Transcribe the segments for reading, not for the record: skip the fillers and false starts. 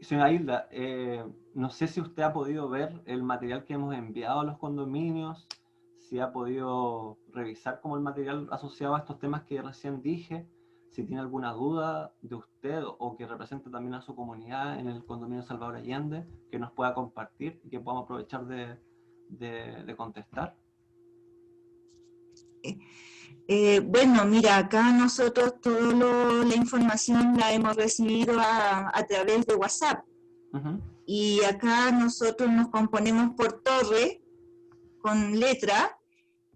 Señora Hilda, no sé si usted ha podido ver el material que hemos enviado a los condominios, si ha podido revisar como el material asociado a estos temas que recién dije, si tiene alguna duda de usted o que represente también a su comunidad en el condominio Salvador Allende, que nos pueda compartir y que podamos aprovechar de contestar. Bueno, mira, acá nosotros toda la información la hemos recibido a través de WhatsApp. Y acá nosotros nos componemos por torre, con letra,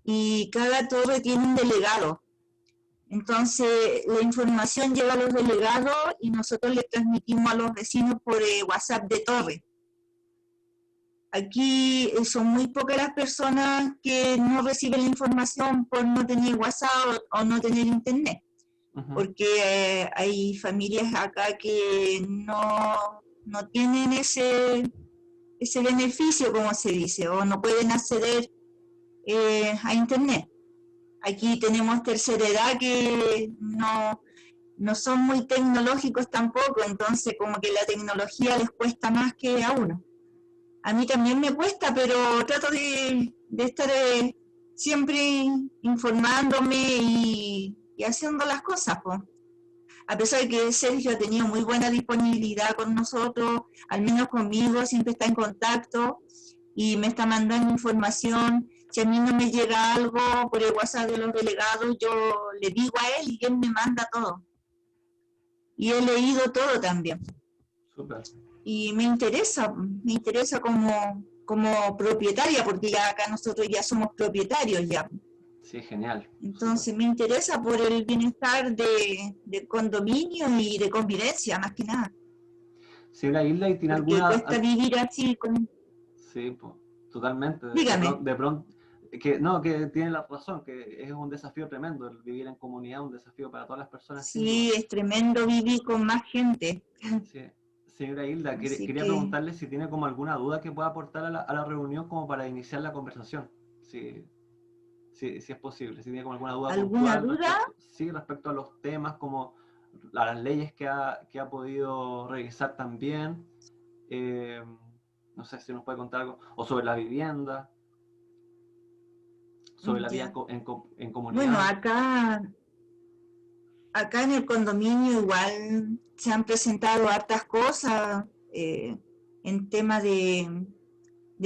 y cada torre tiene un delegado. Entonces, la información llega a los delegados y nosotros le transmitimos a los vecinos por WhatsApp de torre. Aquí son muy pocas las personas que no reciben la información por no tener WhatsApp o no tener internet. Porque hay familias acá que no tienen ese beneficio, como se dice, o no pueden acceder a internet. Aquí tenemos tercera edad que no son muy tecnológicos tampoco, entonces como que la tecnología les cuesta más que a uno. A mí también me cuesta, pero trato de estar siempre informándome y haciendo las cosas, pues. A pesar de que Sergio ha tenido muy buena disponibilidad con nosotros, al menos conmigo, siempre está en contacto y me está mandando información. Si a mí no me llega algo por el WhatsApp de los delegados, yo le digo a él y él me manda todo. Y he leído todo también. Súper. Y me interesa como propietaria, porque ya acá nosotros ya somos propietarios ya. Sí, genial. Entonces super. Me interesa por el bienestar de condominio y de convivencia, más que nada. Señora Hilda, ¿y tiene porque alguna...? Cuesta vivir así con... Sí, pues, totalmente. Dígame. De pronto, que tiene la razón, que es un desafío tremendo el vivir en comunidad, un desafío para todas las personas. Sí, es tremendo vivir con más gente. Sí. Señora Hilda, quería que... preguntarle si tiene como alguna duda que pueda aportar a la reunión como para iniciar la conversación. Si es posible, si tiene como alguna duda ¿Alguna puntual duda? respecto a los temas, como a las leyes que ha podido revisar también. No sé si nos puede contar algo, o sobre la vivienda, sobre la vida en comunidad. Bueno, acá en el condominio igual se han presentado hartas cosas en tema de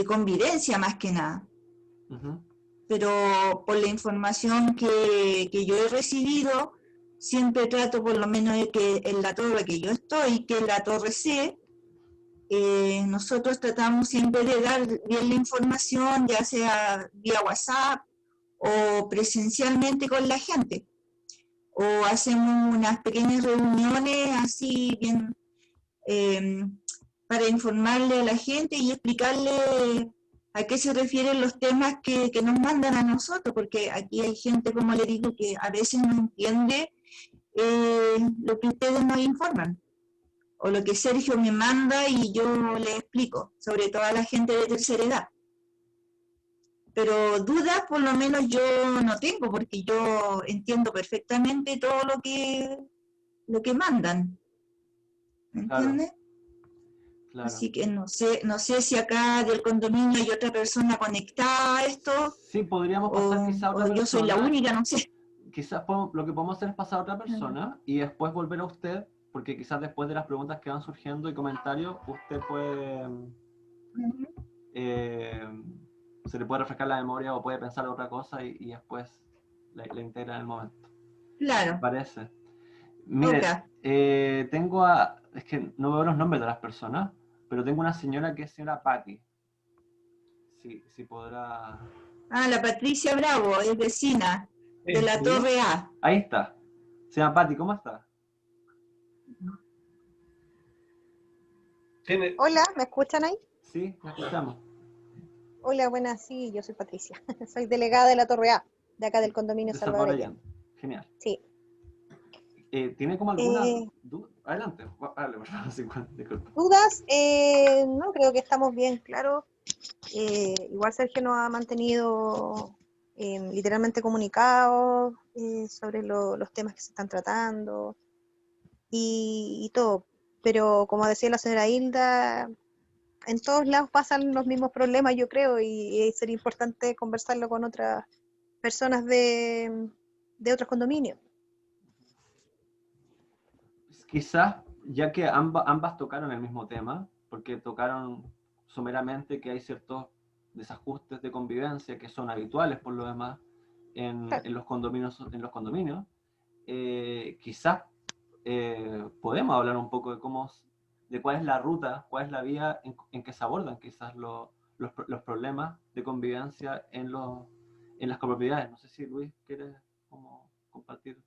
convivencia más que nada. Pero por la información que yo he recibido, siempre trato por lo menos de que en la torre que yo estoy, que es la torre C, nosotros tratamos siempre de dar bien la información, ya sea vía WhatsApp o presencialmente con la gente. O hacemos unas pequeñas reuniones así bien para informarle a la gente y explicarle a qué se refieren los temas que nos mandan a nosotros, porque aquí hay gente, como le digo, que a veces no entiende lo que ustedes nos informan, o lo que Sergio me manda y yo le explico, sobre todo a la gente de tercera edad. Pero dudas por lo menos yo no tengo, porque yo entiendo perfectamente todo lo que mandan. ¿Me entiendes? Claro. Así que no sé si acá del condominio hay otra persona conectada a esto. Sí, podríamos pasar quizá a otra persona. Yo soy la única, no sé. Quizás lo que podemos hacer es pasar a otra persona y después volver a usted, porque quizás después de las preguntas que van surgiendo y comentarios, usted puede... se le puede refrescar la memoria o puede pensar otra cosa y después la integra en el momento. Claro. ¿Me parece? Mire, tengo es que no veo los nombres de las personas, pero tengo una señora que es señora Patti. Si podrá... La Patricia Bravo, es vecina de la Torre A. Ahí está. Señora Patti, ¿cómo está? Hola, ¿me escuchan ahí? Sí, la escuchamos. Hola, buenas, sí, yo soy Patricia. Soy delegada de la Torre A, de acá del condominio Salvador Allende. Genial. Sí. ¿Tiene como alguna duda? Adelante, hable, por favor, disculpe. ¿Dudas? No, creo que estamos bien, claro. Igual Sergio nos ha mantenido literalmente comunicados sobre los temas que se están tratando y todo. pero como decía la señora Hilda, en todos lados pasan los mismos problemas, yo creo, y sería importante conversarlo con otras personas de otros condominios. Quizás, ya que ambas tocaron el mismo tema, porque tocaron someramente que hay ciertos desajustes de convivencia que son habituales por lo demás en los condominios, quizás podemos hablar un poco de cuál es la ruta, cuál es la vía en que se abordan quizás los problemas de convivencia en las copropiedades. No sé si Luis quiere como compartir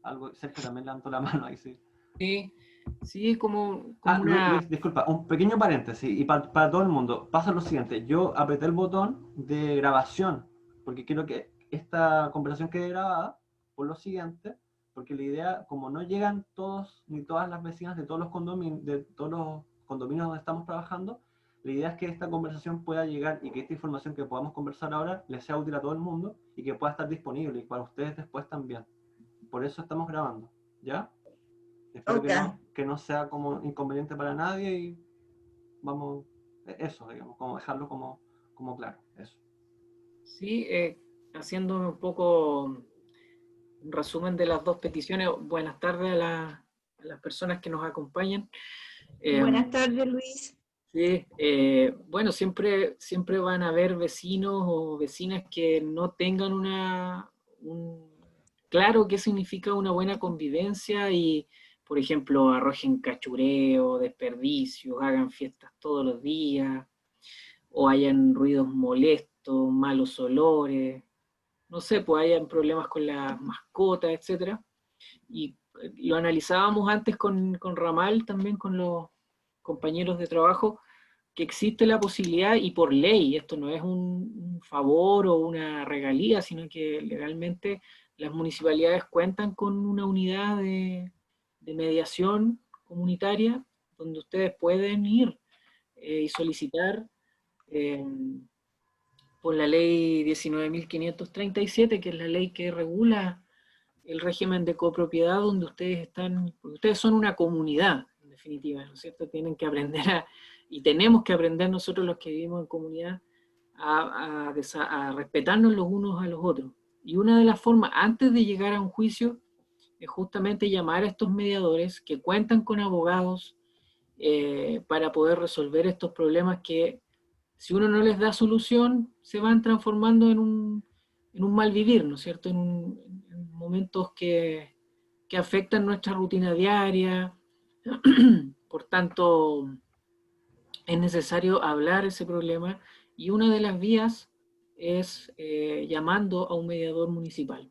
algo. Sergio también levantó la mano ahí, sí. Sí, sí, como una... Luis, disculpa, un pequeño paréntesis, y para todo el mundo, pasa lo siguiente, yo apreté el botón de grabación, porque quiero que esta conversación quede grabada, por lo siguiente, porque la idea, como no llegan todos ni todas las vecinas de todos los condominios donde estamos trabajando, la idea es que esta conversación pueda llegar y que esta información que podamos conversar ahora les sea útil a todo el mundo y que pueda estar disponible y para ustedes después también. Por eso estamos grabando, ¿ya? Espero Okay. que no sea como inconveniente para nadie y vamos, eso, digamos, como dejarlo como claro, eso. Sí, haciendo un poco un resumen de las dos peticiones. Buenas tardes a las personas que nos acompañan. Buenas tardes, Luis. Sí, bueno, siempre van a haber vecinos o vecinas que no tengan claro qué significa una buena convivencia y, por ejemplo, arrojen cachureo, desperdicios, hagan fiestas todos los días, o hayan ruidos molestos, malos olores, no sé, pues hayan problemas con las mascotas, etc. Y lo analizábamos antes con Ramal, también con los compañeros de trabajo, que existe la posibilidad, y por ley, esto no es un favor o una regalía, sino que legalmente las municipalidades cuentan con una unidad de mediación comunitaria donde ustedes pueden ir y solicitar por la ley 19.537, que es la ley que regula el régimen de copropiedad, donde ustedes están, porque ustedes son una comunidad, en definitiva, ¿no es cierto? Tienen que aprender y tenemos que aprender nosotros los que vivimos en comunidad a respetarnos los unos a los otros. Y una de las formas, antes de llegar a un juicio, es justamente llamar a estos mediadores que cuentan con abogados para poder resolver estos problemas que, si uno no les da solución, se van transformando en un mal vivir, ¿no es cierto? En momentos que afectan nuestra rutina diaria. Por tanto, es necesario hablar ese problema y una de las vías es llamando a un mediador municipal,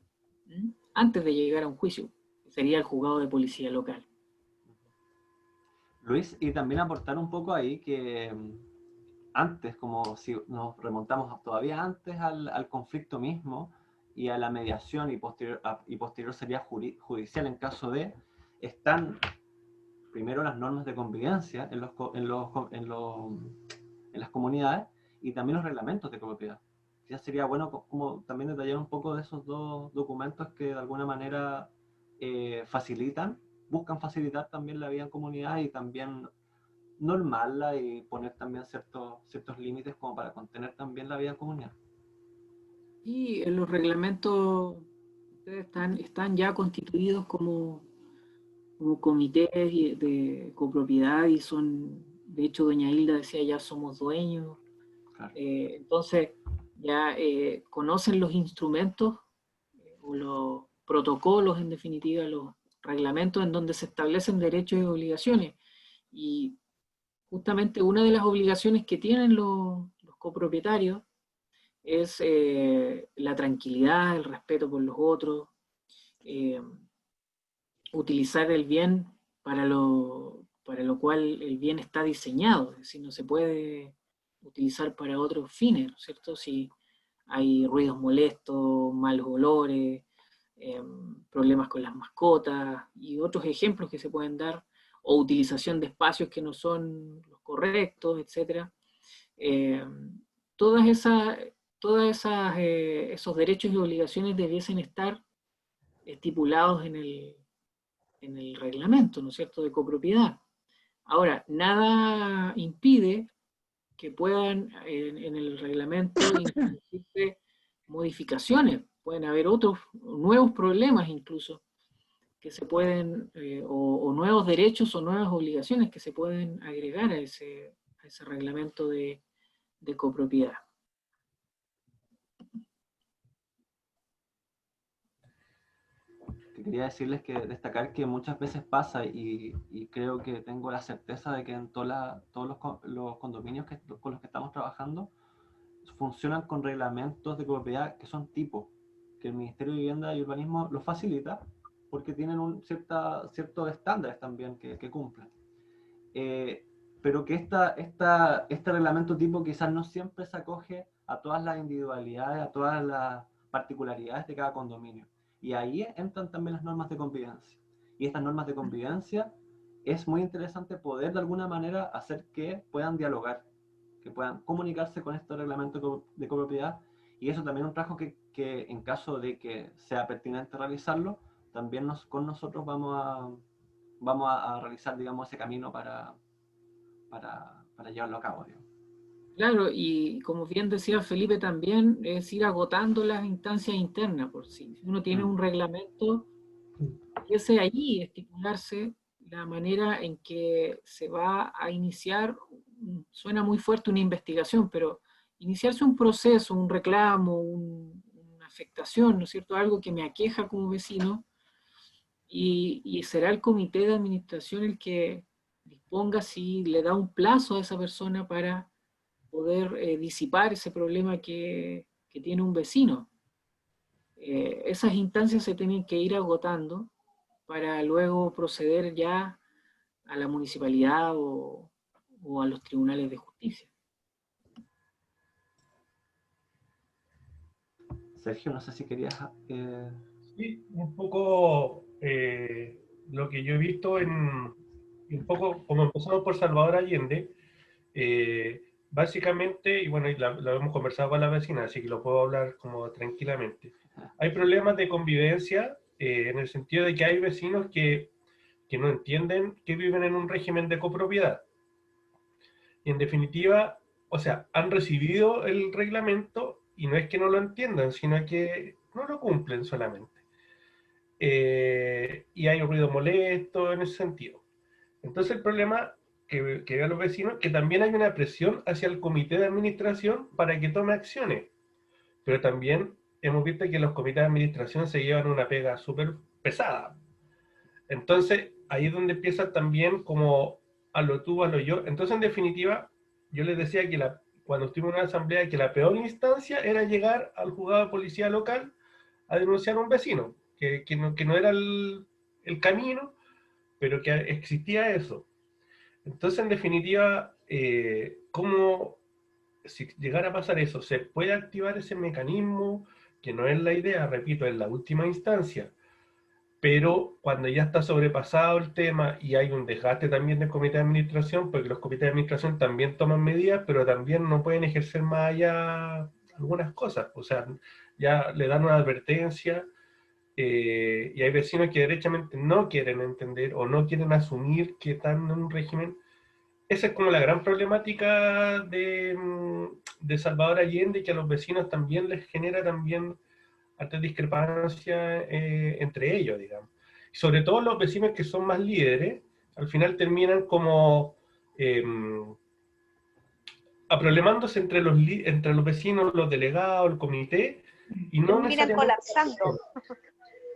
antes de llegar a un juicio, que sería el juzgado de policía local. Luis, y también aportar un poco ahí que antes, como si nos remontamos todavía antes al conflicto mismo y a la mediación y posterior sería judicial en caso de, están primero las normas de convivencia en las comunidades y también los reglamentos de copropiedad. Ya sería bueno como también detallar un poco de esos dos documentos que de alguna manera buscan facilitar también la vida en comunidad y también normarla y poner también ciertos límites como para contener también la vida en comunidad. Y en los reglamentos ustedes están ya constituidos como comités de copropiedad y son, de hecho doña Hilda decía, ya somos dueños. Claro. Entonces ya conocen los instrumentos o los protocolos, en definitiva, los reglamentos en donde se establecen derechos y obligaciones. Y justamente una de las obligaciones que tienen los copropietarios es la tranquilidad, el respeto por los otros, utilizar el bien para lo cual el bien está diseñado, es decir, no se puede utilizar para otros fines, ¿no es cierto? Si hay ruidos molestos, malos olores, problemas con las mascotas y otros ejemplos que se pueden dar, o utilización de espacios que no son los correctos, etc. Todas esos derechos y obligaciones debiesen estar estipulados en el reglamento, ¿no es cierto?, de copropiedad. Ahora, nada impide que puedan en el reglamento introducirse modificaciones, pueden haber otros nuevos problemas incluso que se pueden, o nuevos derechos o nuevas obligaciones que se pueden agregar a ese reglamento de copropiedad. Quería decirles que destacar que muchas veces pasa y creo que tengo la certeza de que en todos los condominios con los que estamos trabajando funcionan con reglamentos de copropiedad que son tipos, que el Ministerio de Vivienda y Urbanismo los facilita porque tienen ciertos estándares también que cumplen. Pero que este reglamento tipo quizás no siempre se acoge a todas las individualidades, a todas las particularidades de cada condominio. Y ahí entran también las normas de convivencia. Y estas normas de convivencia es muy interesante poder de alguna manera hacer que puedan dialogar, que puedan comunicarse con este reglamento de copropiedad. Y eso también es un trabajo que en caso de que sea pertinente realizarlo, también con nosotros vamos a realizar, digamos, ese camino para llevarlo a cabo, digamos. Claro, y como bien decía Felipe también, es ir agotando las instancias internas por sí. Si uno tiene un reglamento, empiece allí estipularse la manera en que se va a iniciar, suena muy fuerte una investigación, pero iniciarse un proceso, un reclamo, una afectación, ¿no es cierto? Algo que me aqueja como vecino, y será el comité de administración el que disponga si le da un plazo a esa persona para poder disipar ese problema que tiene un vecino. Esas instancias se tienen que ir agotando para luego proceder ya a la municipalidad o a los tribunales de justicia. Sergio, no sé si querías... Sí, un poco lo que yo he visto un poco como empezamos por Salvador Allende, básicamente, y bueno, lo hemos conversado con la vecina, así que lo puedo hablar como tranquilamente. Hay problemas de convivencia en el sentido de que hay vecinos que no entienden que viven en un régimen de copropiedad. Y en definitiva, o sea, han recibido el reglamento y no es que no lo entiendan, sino que no lo cumplen solamente. Y hay un ruido molesto en ese sentido. Entonces el problema que vean los vecinos, que también hay una presión hacia el comité de administración para que tome acciones, pero también hemos visto que los comités de administración se llevan una pega súper pesada. Entonces ahí es donde empieza también como a lo tú, a lo yo. Entonces en definitiva, yo les decía que cuando estuvimos en una asamblea que la peor instancia era llegar al juzgado de policía local a denunciar a un vecino, que no era el camino, pero que existía eso. Entonces, en definitiva, ¿cómo, si llegara a pasar eso, se puede activar ese mecanismo, que no es la idea, repito, es la última instancia, pero cuando ya está sobrepasado el tema y hay un desgaste también del comité de administración, porque los comités de administración también toman medidas, pero también no pueden ejercer más allá algunas cosas, o sea, ya le dan una advertencia, y hay vecinos que derechamente no quieren entender o no quieren asumir que están en un régimen. Esa es como la gran problemática de Salvador Allende, que a los vecinos también les genera también alta discrepancia entre ellos, digamos. Y sobre todo los vecinos que son más líderes, al final terminan como aproblemándose entre los vecinos, los delegados, el comité, y no Terminan necesariamente... colapsando.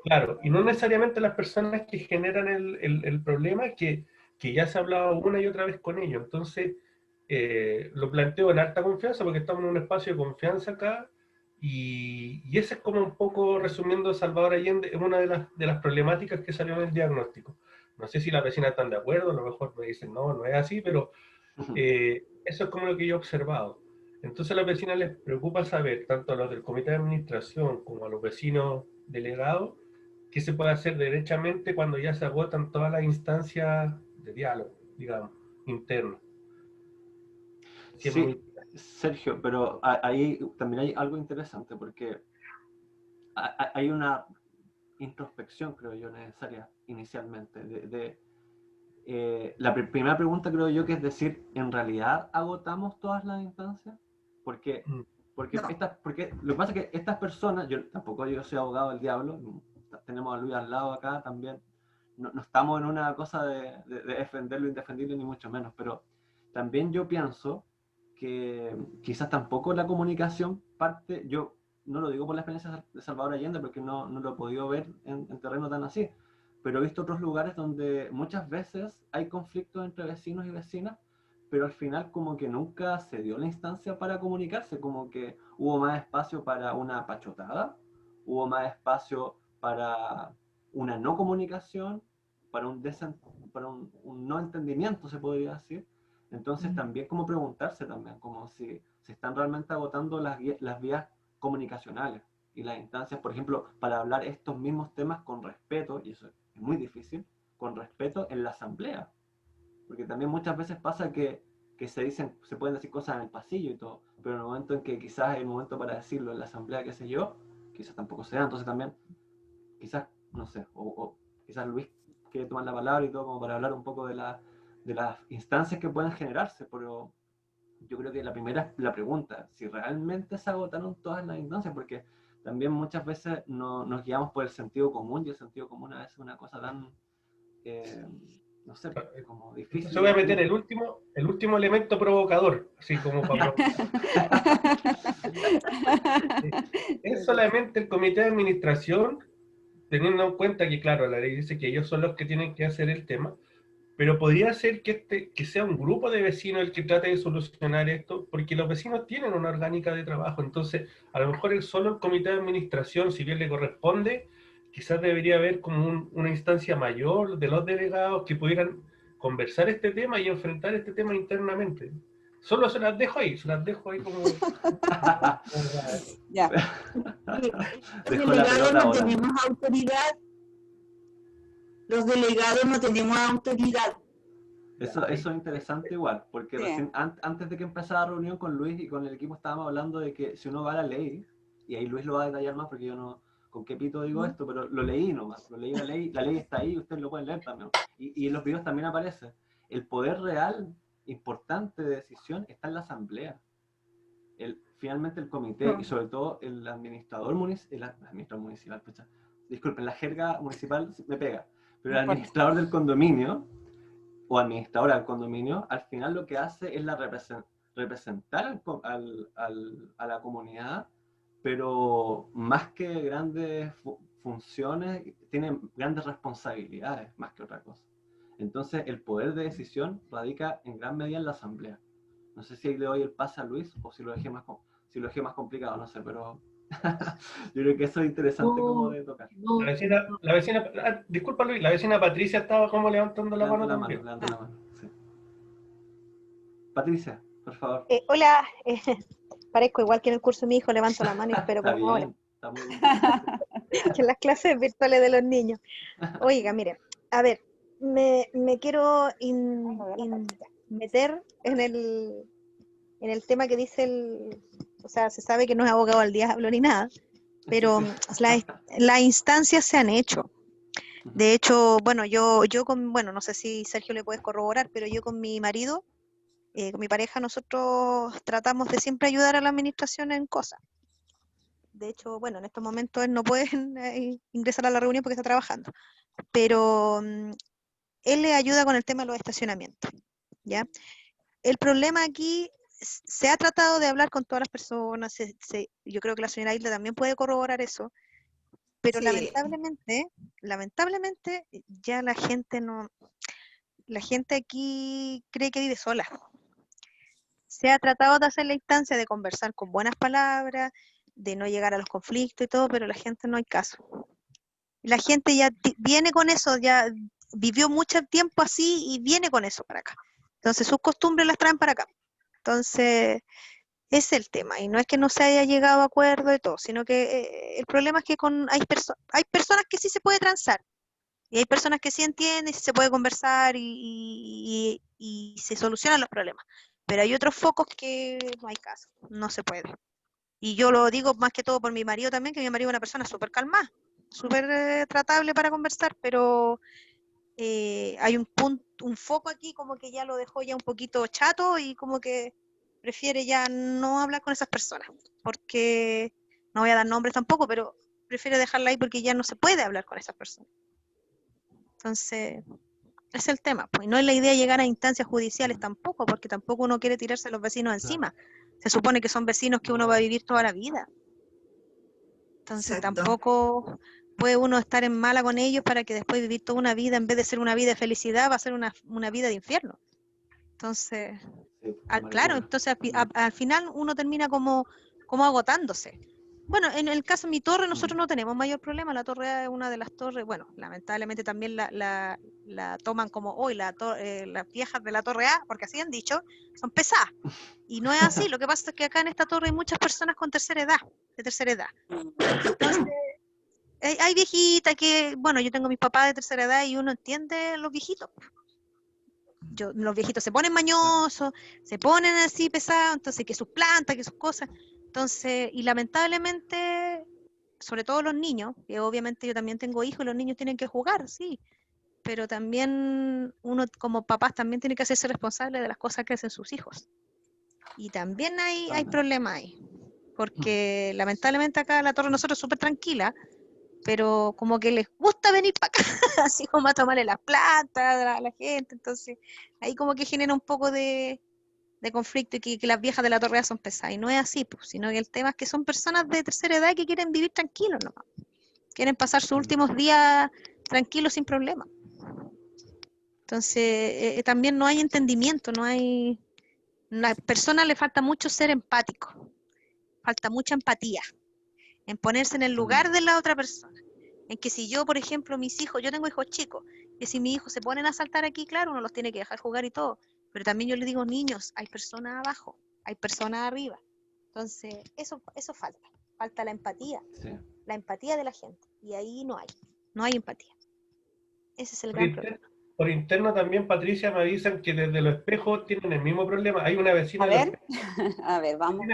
Claro, y no necesariamente las personas que generan el problema, que ya se ha hablado una y otra vez con ellos. Entonces, lo planteo en alta confianza, porque estamos en un espacio de confianza acá, y ese es como un poco, resumiendo, Salvador Allende, es una de las problemáticas que salió en el diagnóstico. No sé si las vecinas están de acuerdo, a lo mejor me dicen, no, no es así, pero eso es como lo que yo he observado. Entonces a las vecinas les preocupa saber, tanto a los del comité de administración como a los vecinos delegados, qué se puede hacer derechamente cuando ya se agotan todas las instancias de diálogo, digamos, interno. Sí, muy... Sergio, pero ahí también hay algo interesante, porque hay una introspección, creo yo, necesaria inicialmente, Primera pregunta creo yo que es decir, ¿en realidad agotamos todas las instancias? Porque No. porque lo que pasa es que estas personas, tampoco yo soy abogado del diablo, tenemos a Luis al lado acá también, no estamos en una cosa de defender lo indefendible ni mucho menos, pero también yo pienso que quizás tampoco la comunicación parte, yo no lo digo por la experiencia de Salvador Allende porque no lo he podido ver en terreno tan así, pero he visto otros lugares donde muchas veces hay conflictos entre vecinos y vecinas, pero al final como que nunca se dio la instancia para comunicarse, como que hubo más espacio para una pachotada, hubo más espacio para una no comunicación, para un no entendimiento, se podría decir. Entonces también como preguntarse también, como si se están realmente agotando las vías comunicacionales y las instancias, por ejemplo, para hablar estos mismos temas con respeto, y eso es muy difícil, con respeto en la asamblea. Porque también muchas veces pasa que se pueden decir cosas en el pasillo y todo, pero en el momento en que quizás es el momento para decirlo en la asamblea, qué sé yo, quizás tampoco sea. Entonces también, quizás, no sé, o quizás Luis quiere tomar la palabra y todo como para hablar un poco de las instancias que pueden generarse, pero yo creo que la primera es la pregunta, si realmente se agotaron todas las instancias, porque también muchas veces nos guiamos por el sentido común, y el sentido común a veces es una cosa tan, no sé, como difícil. Se voy a meter el último elemento provocador, así como para provocar. Es solamente el comité de administración, teniendo en cuenta que, claro, la ley dice que ellos son los que tienen que hacer el tema, pero podría ser que sea un grupo de vecinos el que trate de solucionar esto, porque los vecinos tienen una orgánica de trabajo, entonces a lo mejor solo el comité de administración, si bien le corresponde, quizás debería haber como una instancia mayor de los delegados que pudieran conversar este tema y enfrentar este tema internamente. Solo se las dejo ahí como... Ya. Los Dejó la delegados pelota no volando. tenemos autoridad. Los delegados no tenemos autoridad. Eso es interesante igual, porque Sí. recién, antes de que empezara la reunión con Luis y con el equipo estábamos hablando de que si uno va a la ley, y ahí Luis lo va a detallar más porque yo no, con qué pito digo esto, pero lo leí nomás, lo leí la ley está ahí, ustedes lo pueden leer también. Y en los videos también aparece. El poder real, importante de decisión, está en la asamblea. Finalmente el comité y sobre todo el administrador municipal, pucha, disculpen, la jerga municipal me pega, pero el administrador del condominio o administradora del condominio, al final lo que hace es representar a la comunidad, pero más que grandes funciones, tiene grandes responsabilidades más que otra cosa. Entonces el poder de decisión radica en gran medida en la asamblea. No sé si ahí le doy el pase a Luis o si lo dejé más complicado, no sé, pero yo creo que eso es interesante como de tocar. Disculpa Luis, la vecina Patricia estaba como levantando la mano también. Levanta la mano, sí. Patricia, por favor. Hola, parezco igual que en el curso de mi hijo, levanto la mano y espero Está como ahora. bien, está muy bien. Que en las clases virtuales de los niños. Oiga, mire, a ver, me quiero meter en el tema que dice o sea, se sabe que no es abogado al diablo ni nada, pero las instancias se han hecho. De hecho, bueno, bueno, no sé si Sergio le puedes corroborar, pero yo con mi marido, con mi pareja, nosotros tratamos de siempre ayudar a la administración en cosas. De hecho, bueno, en estos momentos él no puede ingresar a la reunión porque está trabajando, pero él le ayuda con el tema de los estacionamientos, ¿ya? El problema aquí, se ha tratado de hablar con todas las personas, yo creo que la señora Hilda también puede corroborar eso, pero Sí. lamentablemente ya la gente aquí cree que vive sola. Se ha tratado de hacer la instancia de conversar con buenas palabras, de no llegar a los conflictos y todo, pero la gente no hay caso. La gente ya viene con eso, ya vivió mucho tiempo así y viene con eso para acá. Entonces sus costumbres las traen para acá. Entonces, es el tema. Y no es que no se haya llegado a acuerdo y todo, sino que el problema es que hay personas que sí se puede transar. Y hay personas que sí entienden y sí se puede conversar y se solucionan los problemas. Pero hay otros focos que no hay caso, no se puede. Y yo lo digo más que todo por mi marido también, que mi marido es una persona súper calmada, súper tratable para conversar, pero hay un foco aquí como que ya lo dejó ya un poquito chato y como que prefiere ya no hablar con esas personas, porque no voy a dar nombres tampoco, pero prefiere dejarla ahí porque ya no se puede hablar con esas personas. Entonces, es el tema, pues. Y no es la idea llegar a instancias judiciales tampoco, porque tampoco uno quiere tirarse a los vecinos encima. Se supone que son vecinos que uno va a vivir toda la vida. Entonces Exacto. tampoco puede uno estar en mala con ellos para que después vivir toda una vida, en vez de ser una vida de felicidad, va a ser una vida de infierno. Entonces, claro, entonces al final uno termina como agotándose. Bueno, en el caso de mi torre nosotros no tenemos mayor problema. La torre es una de las torres, bueno, lamentablemente también la toman como hoy las viejas de la torre A, porque así han dicho, son pesadas. Y no es así. Lo que pasa es que acá en esta torre hay muchas personas con tercera edad, de tercera edad. Entonces, hay viejitas que, bueno, yo tengo mis papás de tercera edad y uno entiende a los viejitos. Los viejitos se ponen mañosos, se ponen así pesados, entonces que sus plantas, que sus cosas. Entonces, y lamentablemente, sobre todo los niños, que obviamente yo también tengo hijos y los niños tienen que jugar, sí, pero también uno como papás también tiene que hacerse responsable de las cosas que hacen sus hijos. Y también hay problemas ahí, porque lamentablemente acá la torre nosotros es súper tranquila, pero como que les gusta venir para acá, así como a tomarle las plantas a la gente, entonces ahí como que genera un poco de conflicto y que las viejas de la torre son pesadas, y no es así, pues, sino que el tema es que son personas de tercera edad que quieren vivir tranquilos nomás, quieren pasar sus últimos días tranquilos sin problema. Entonces también no hay entendimiento, a la persona le falta mucho ser empático, falta mucha empatía, en ponerse en el lugar de la otra persona. En que si yo, por ejemplo, mis hijos, yo tengo hijos chicos, que si mis hijos se ponen a saltar aquí, claro, uno los tiene que dejar jugar y todo, pero también yo les digo, niños, hay personas abajo, hay personas arriba. Entonces, eso falta la empatía, la empatía de la gente, y ahí no hay empatía. Ese es el gran problema. Por interno también, Patricia, me avisan que desde los espejos tienen el mismo problema. Hay una vecina A ver, a ver, vamos.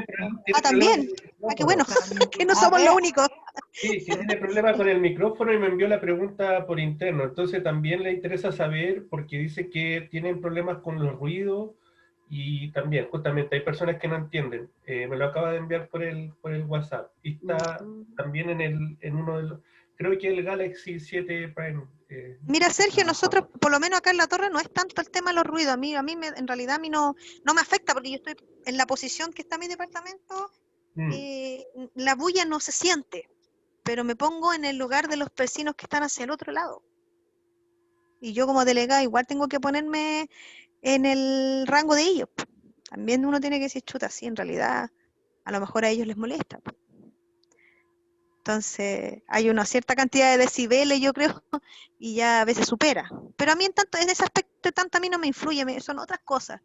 También. Qué bueno, que no somos los únicos. Sí, que tiene problemas con el micrófono y me envió la pregunta por interno. Entonces también le interesa saber, porque dice que tienen problemas con los ruidos y también, justamente, hay personas que no entienden. Me lo acaba de enviar por el WhatsApp. Y está también en uno de los, creo que el Galaxy 7 Prime. Mira, Sergio, nosotros, por lo menos acá en la torre, no es tanto el tema de los ruidos. En realidad a mí no me afecta, porque yo estoy en la posición que está mi departamento, la bulla no se siente, pero me pongo en el lugar de los vecinos que están hacia el otro lado. Y yo como delegada igual tengo que ponerme en el rango de ellos. También uno tiene que decir, chuta, sí, en realidad a lo mejor a ellos les molesta. Entonces, hay una cierta cantidad de decibeles, yo creo, y ya a veces supera. Pero a mí en ese aspecto tanto a mí no me influye, son otras cosas,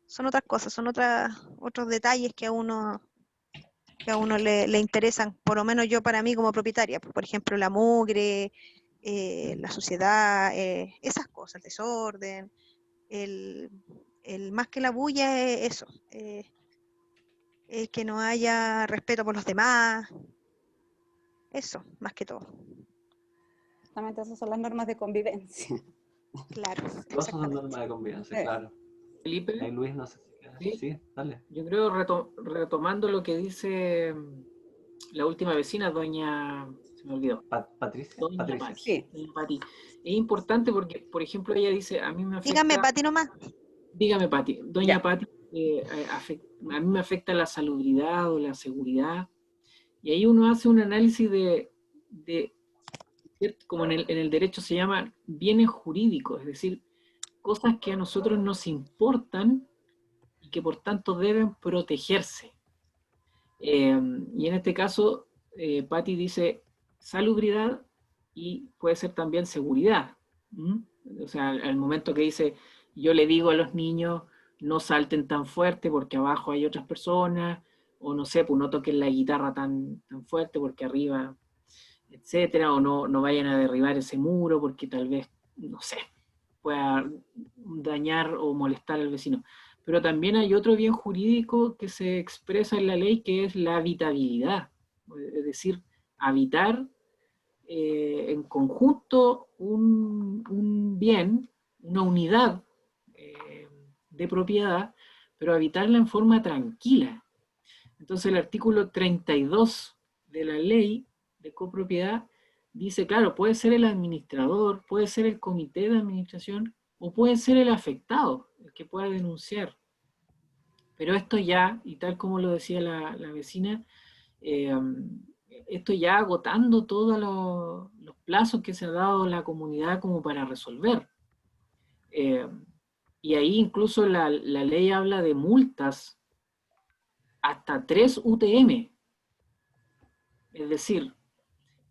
son otros detalles que a uno le interesan, por lo menos yo para mí como propietaria, por ejemplo, la mugre, la suciedad, esas cosas, el desorden, más que la bulla es eso, es que no haya respeto por los demás. Eso, más que todo. Justamente esas son las normas de convivencia. Claro. Esas son normas de convivencia, claro. Felipe. Ahí Luis, no sé si sí, dale. Yo creo, retomando lo que dice la última vecina, doña, se me olvidó. Patricia. Doña Patricia. Pati. Sí. Doña Pati. Es importante porque, por ejemplo, ella dice, a mí me afecta... Dígame, Pati, nomás. Dígame, Pati. Doña Pati, a mí me afecta la salubridad o la seguridad. Y ahí uno hace un análisis de como en el derecho se llama bienes jurídicos, es decir, cosas que a nosotros nos importan y que por tanto deben protegerse. Y en este caso, Patti dice salubridad y puede ser también seguridad. O sea, al momento que dice, yo le digo a los niños, no salten tan fuerte porque abajo hay otras personas, o no sé, pues no toquen la guitarra tan fuerte porque arriba, etcétera, o no vayan a derribar ese muro porque tal vez, no sé, pueda dañar o molestar al vecino. Pero también hay otro bien jurídico que se expresa en la ley, que es la habitabilidad. Es decir, habitar en conjunto un bien, una unidad de propiedad, pero habitarla en forma tranquila. Entonces el artículo 32 de la ley de copropiedad dice, claro, puede ser el administrador, puede ser el comité de administración, o puede ser el afectado, el que pueda denunciar. Pero esto ya, y tal como lo decía la vecina, esto ya agotando todos los plazos que se ha dado la comunidad como para resolver. Y ahí incluso la ley habla de multas hasta 3 UTM. Es decir,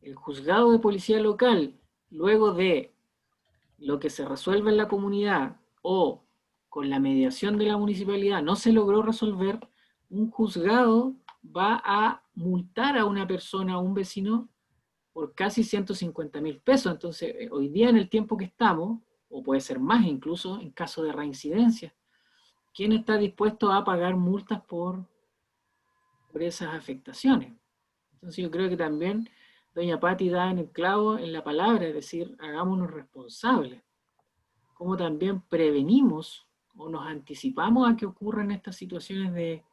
el juzgado de policía local, luego de lo que se resuelve en la comunidad o con la mediación de la municipalidad no se logró resolver, un juzgado va a multar a una persona, a un vecino, por casi 150.000 pesos. Entonces, hoy día en el tiempo que estamos, o puede ser más incluso en caso de reincidencia, ¿quién está dispuesto a pagar multas por esas afectaciones? Entonces yo creo que también doña Patti da en el clavo en la palabra, es decir, hagámonos responsables. Como también prevenimos o nos anticipamos a que ocurran estas situaciones de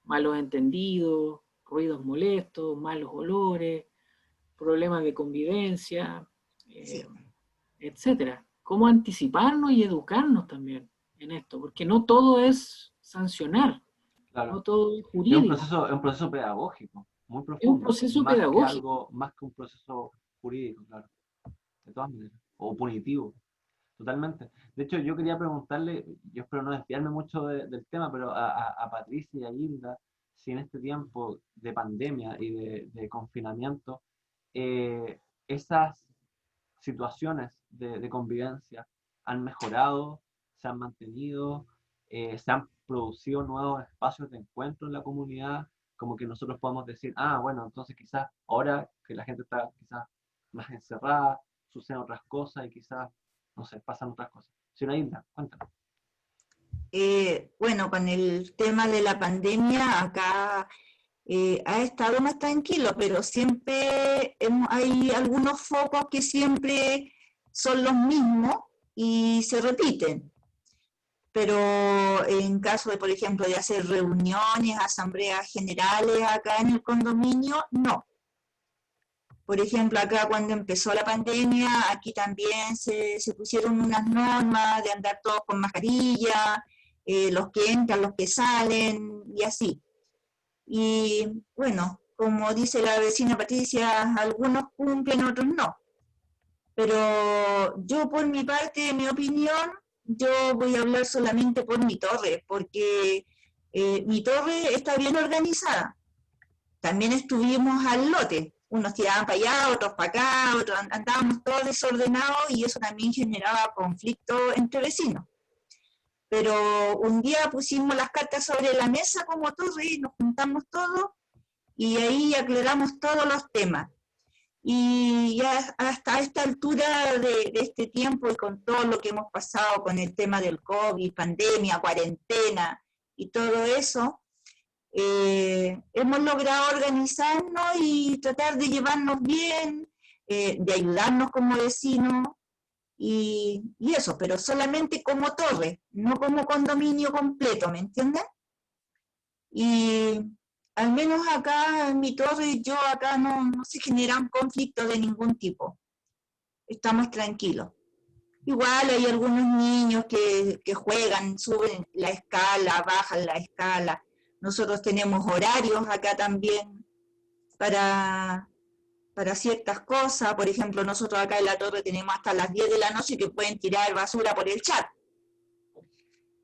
malos entendidos, ruidos molestos, malos olores, problemas de convivencia, Sí. etcétera. Cómo anticiparnos y educarnos también en esto, porque no todo es sancionar, Claro. no todo es Es jurídico. un proceso pedagógico, muy profundo. Es un proceso más pedagógico. Más que un proceso jurídico, claro. De todas maneras. O punitivo. Totalmente. De hecho, yo quería preguntarle, yo espero no desviarme mucho del tema, pero a Patricia y a Hilda, si en este tiempo de pandemia y de confinamiento, esas situaciones de convivencia han mejorado, se han mantenido, se han producido nuevos espacios de encuentro en la comunidad, como que nosotros podamos decir, ah, bueno, entonces quizás ahora que la gente está quizás más encerrada, suceden otras cosas y quizás, no sé, pasan otras cosas. Señora Hilda, cuéntanos. Bueno, con el tema de la pandemia, acá ha estado más tranquilo, pero siempre hay algunos focos que siempre son los mismos y se repiten. Pero en caso de, por ejemplo, de hacer reuniones, asambleas generales acá en el condominio, no. Por ejemplo, acá cuando empezó la pandemia, aquí también se pusieron unas normas de andar todos con mascarilla, los que entran, los que salen, y así. Y bueno, como dice la vecina Patricia, algunos cumplen, otros no. Pero yo por mi parte, en mi opinión, yo voy a hablar solamente por mi torre, porque mi torre está bien organizada. También estuvimos al lote, unos tiraban para allá, otros para acá, otros andábamos todos desordenados y eso también generaba conflicto entre vecinos. Pero un día pusimos las cartas sobre la mesa como torre y nos juntamos todos y ahí aclaramos todos los temas. Y ya hasta esta altura de este tiempo y con todo lo que hemos pasado con el tema del COVID, pandemia, cuarentena y todo eso, hemos logrado organizarnos y tratar de llevarnos bien, de ayudarnos como vecinos y eso, pero solamente como torre, no como condominio completo, ¿me entienden? Y al menos acá en mi torre, yo acá no se generan conflictos de ningún tipo. Estamos tranquilos. Igual hay algunos niños que juegan, suben la escala, bajan la escala. Nosotros tenemos horarios acá también para ciertas cosas. Por ejemplo, nosotros acá en la torre tenemos hasta las 10 de la noche que pueden tirar basura por el chat.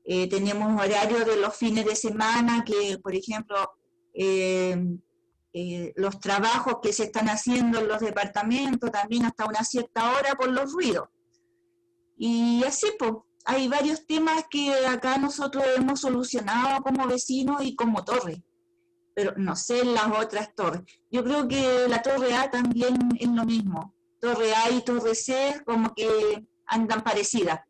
Tenemos horarios de los fines de semana que, por ejemplo, los trabajos que se están haciendo en los departamentos también hasta una cierta hora por los ruidos. Y así, pues, hay varios temas que acá nosotros hemos solucionado como vecinos y como torre, pero no sé en las otras torres. Yo creo que la torre A también es lo mismo. Torre A y torre C como que andan parecidas,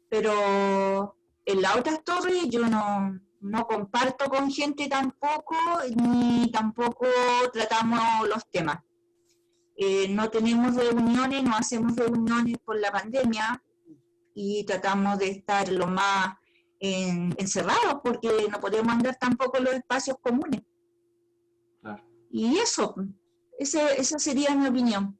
pero en las otras torres yo no comparto con gente tampoco, ni tampoco tratamos los temas. no tenemos reuniones, no hacemos reuniones por la pandemia y tratamos de estar lo más encerrados porque no podemos andar tampoco en los espacios comunes. Claro. Y eso, esa sería mi opinión.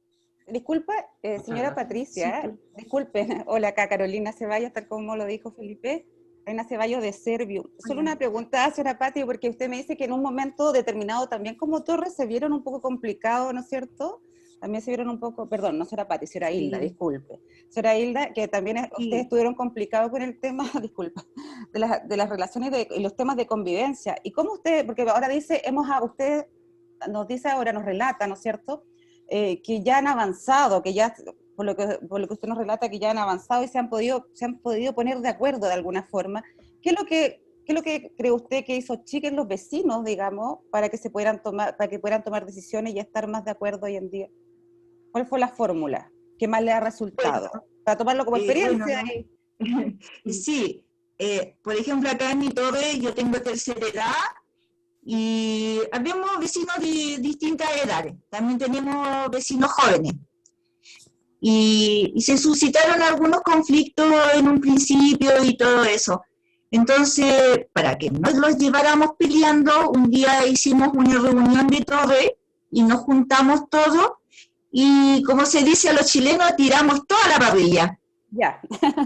Disculpa, señora gracias. Patricia, Sí, disculpe, hola acá Carolina Ceballos, tal como lo dijo Felipe, Reina Ceballos de Servium. Solo una pregunta, señora Pati, porque usted me dice que en un momento determinado también como torres se vieron un poco complicados, ¿no es cierto? También se vieron un poco, perdón, no señora Pati, señora Hilda, Sí. disculpe. Señora Hilda, que también Sí. ustedes estuvieron complicados con el tema, disculpa, de las relaciones y los temas de convivencia. ¿Y cómo usted, porque ahora dice, usted nos dice ahora, nos relata, ¿no es cierto?, que ya han avanzado, que ya, por lo que usted nos relata, que ya han avanzado y se han podido poner de acuerdo de alguna forma. ¿Qué es lo que cree usted que hizo Chique en los vecinos, digamos, para que puedan tomar decisiones y estar más de acuerdo hoy en día? ¿Cuál fue la fórmula que más le ha resultado? Bueno, Para tomarlo como experiencia. bueno, sí, por ejemplo, acá en mi torre yo tengo tercera edad y habemos vecinos de distintas edades, también tenemos vecinos jóvenes. Y se suscitaron algunos conflictos en un principio y todo eso. Entonces, para que no los lleváramos peleando, un día hicimos una reunión de torre y nos juntamos todos y, como se dice a los chilenos, tiramos toda la parrilla. Ya,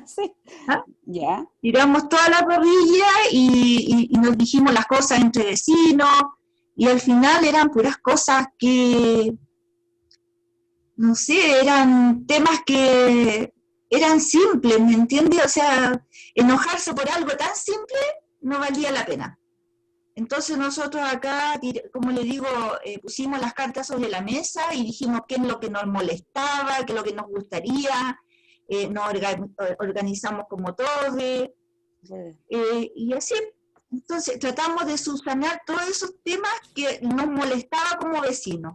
sí, ¿Ah? ya. Tiramos toda la parrilla y nos dijimos las cosas entre vecinos y al final eran puras cosas que, no sé, eran temas que eran simples, ¿me entiendes? O sea, enojarse por algo tan simple no valía la pena. Entonces nosotros acá, como le digo, pusimos las cartas sobre la mesa y dijimos qué es lo que nos molestaba, qué es lo que nos gustaría, nos organizamos como torre, y así. Entonces tratamos de subsanar todos esos temas que nos molestaba como vecinos.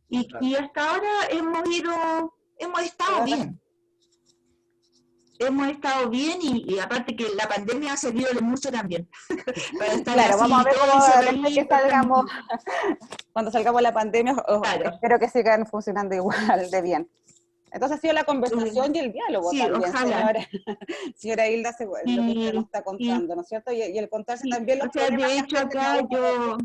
Y hasta ahora hemos estado bien. Hemos estado bien y aparte que la pandemia ha servido de mucho también. Para estar Claro, así, vamos a ver todos cómo después que encerraditos, salgamos, cuando salgamos de la pandemia, Claro. espero que sigan funcionando igual de bien. Entonces ha sido la conversación y el diálogo Sí, también, ojalá. señora Hilda, lo que usted nos está contando, ¿no es cierto? Y el contarse Sí, también los o sea, problemas de que hecho afectan a acá uno.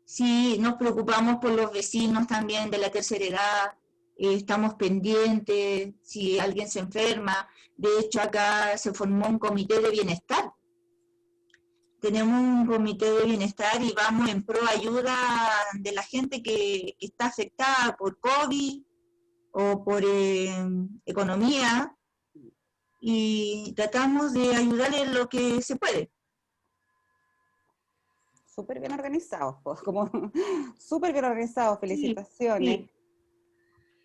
sí, nos preocupamos por los vecinos también de la tercera edad, estamos pendientes si alguien se enferma. De hecho acá se formó un comité de bienestar. Tenemos un comité de bienestar y vamos en pro ayuda de la gente que está afectada por COVID o por economía y tratamos de ayudarle en lo que se puede. Súper bien organizados, pues, como súper bien organizados, felicitaciones. Sí,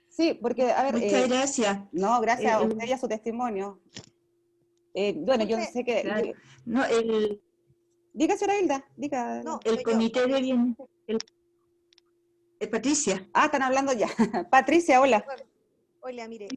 Sí, porque, a ver, muchas gracias. no, gracias a usted y a su testimonio. Bueno, yo Disculpe, sé que... Claro. No, Diga, señora Hilda, diga. no, el soy yo, comité de Patricia. bienestar. Patricia. Ah, están hablando ya. Patricia, hola. Hola, mire,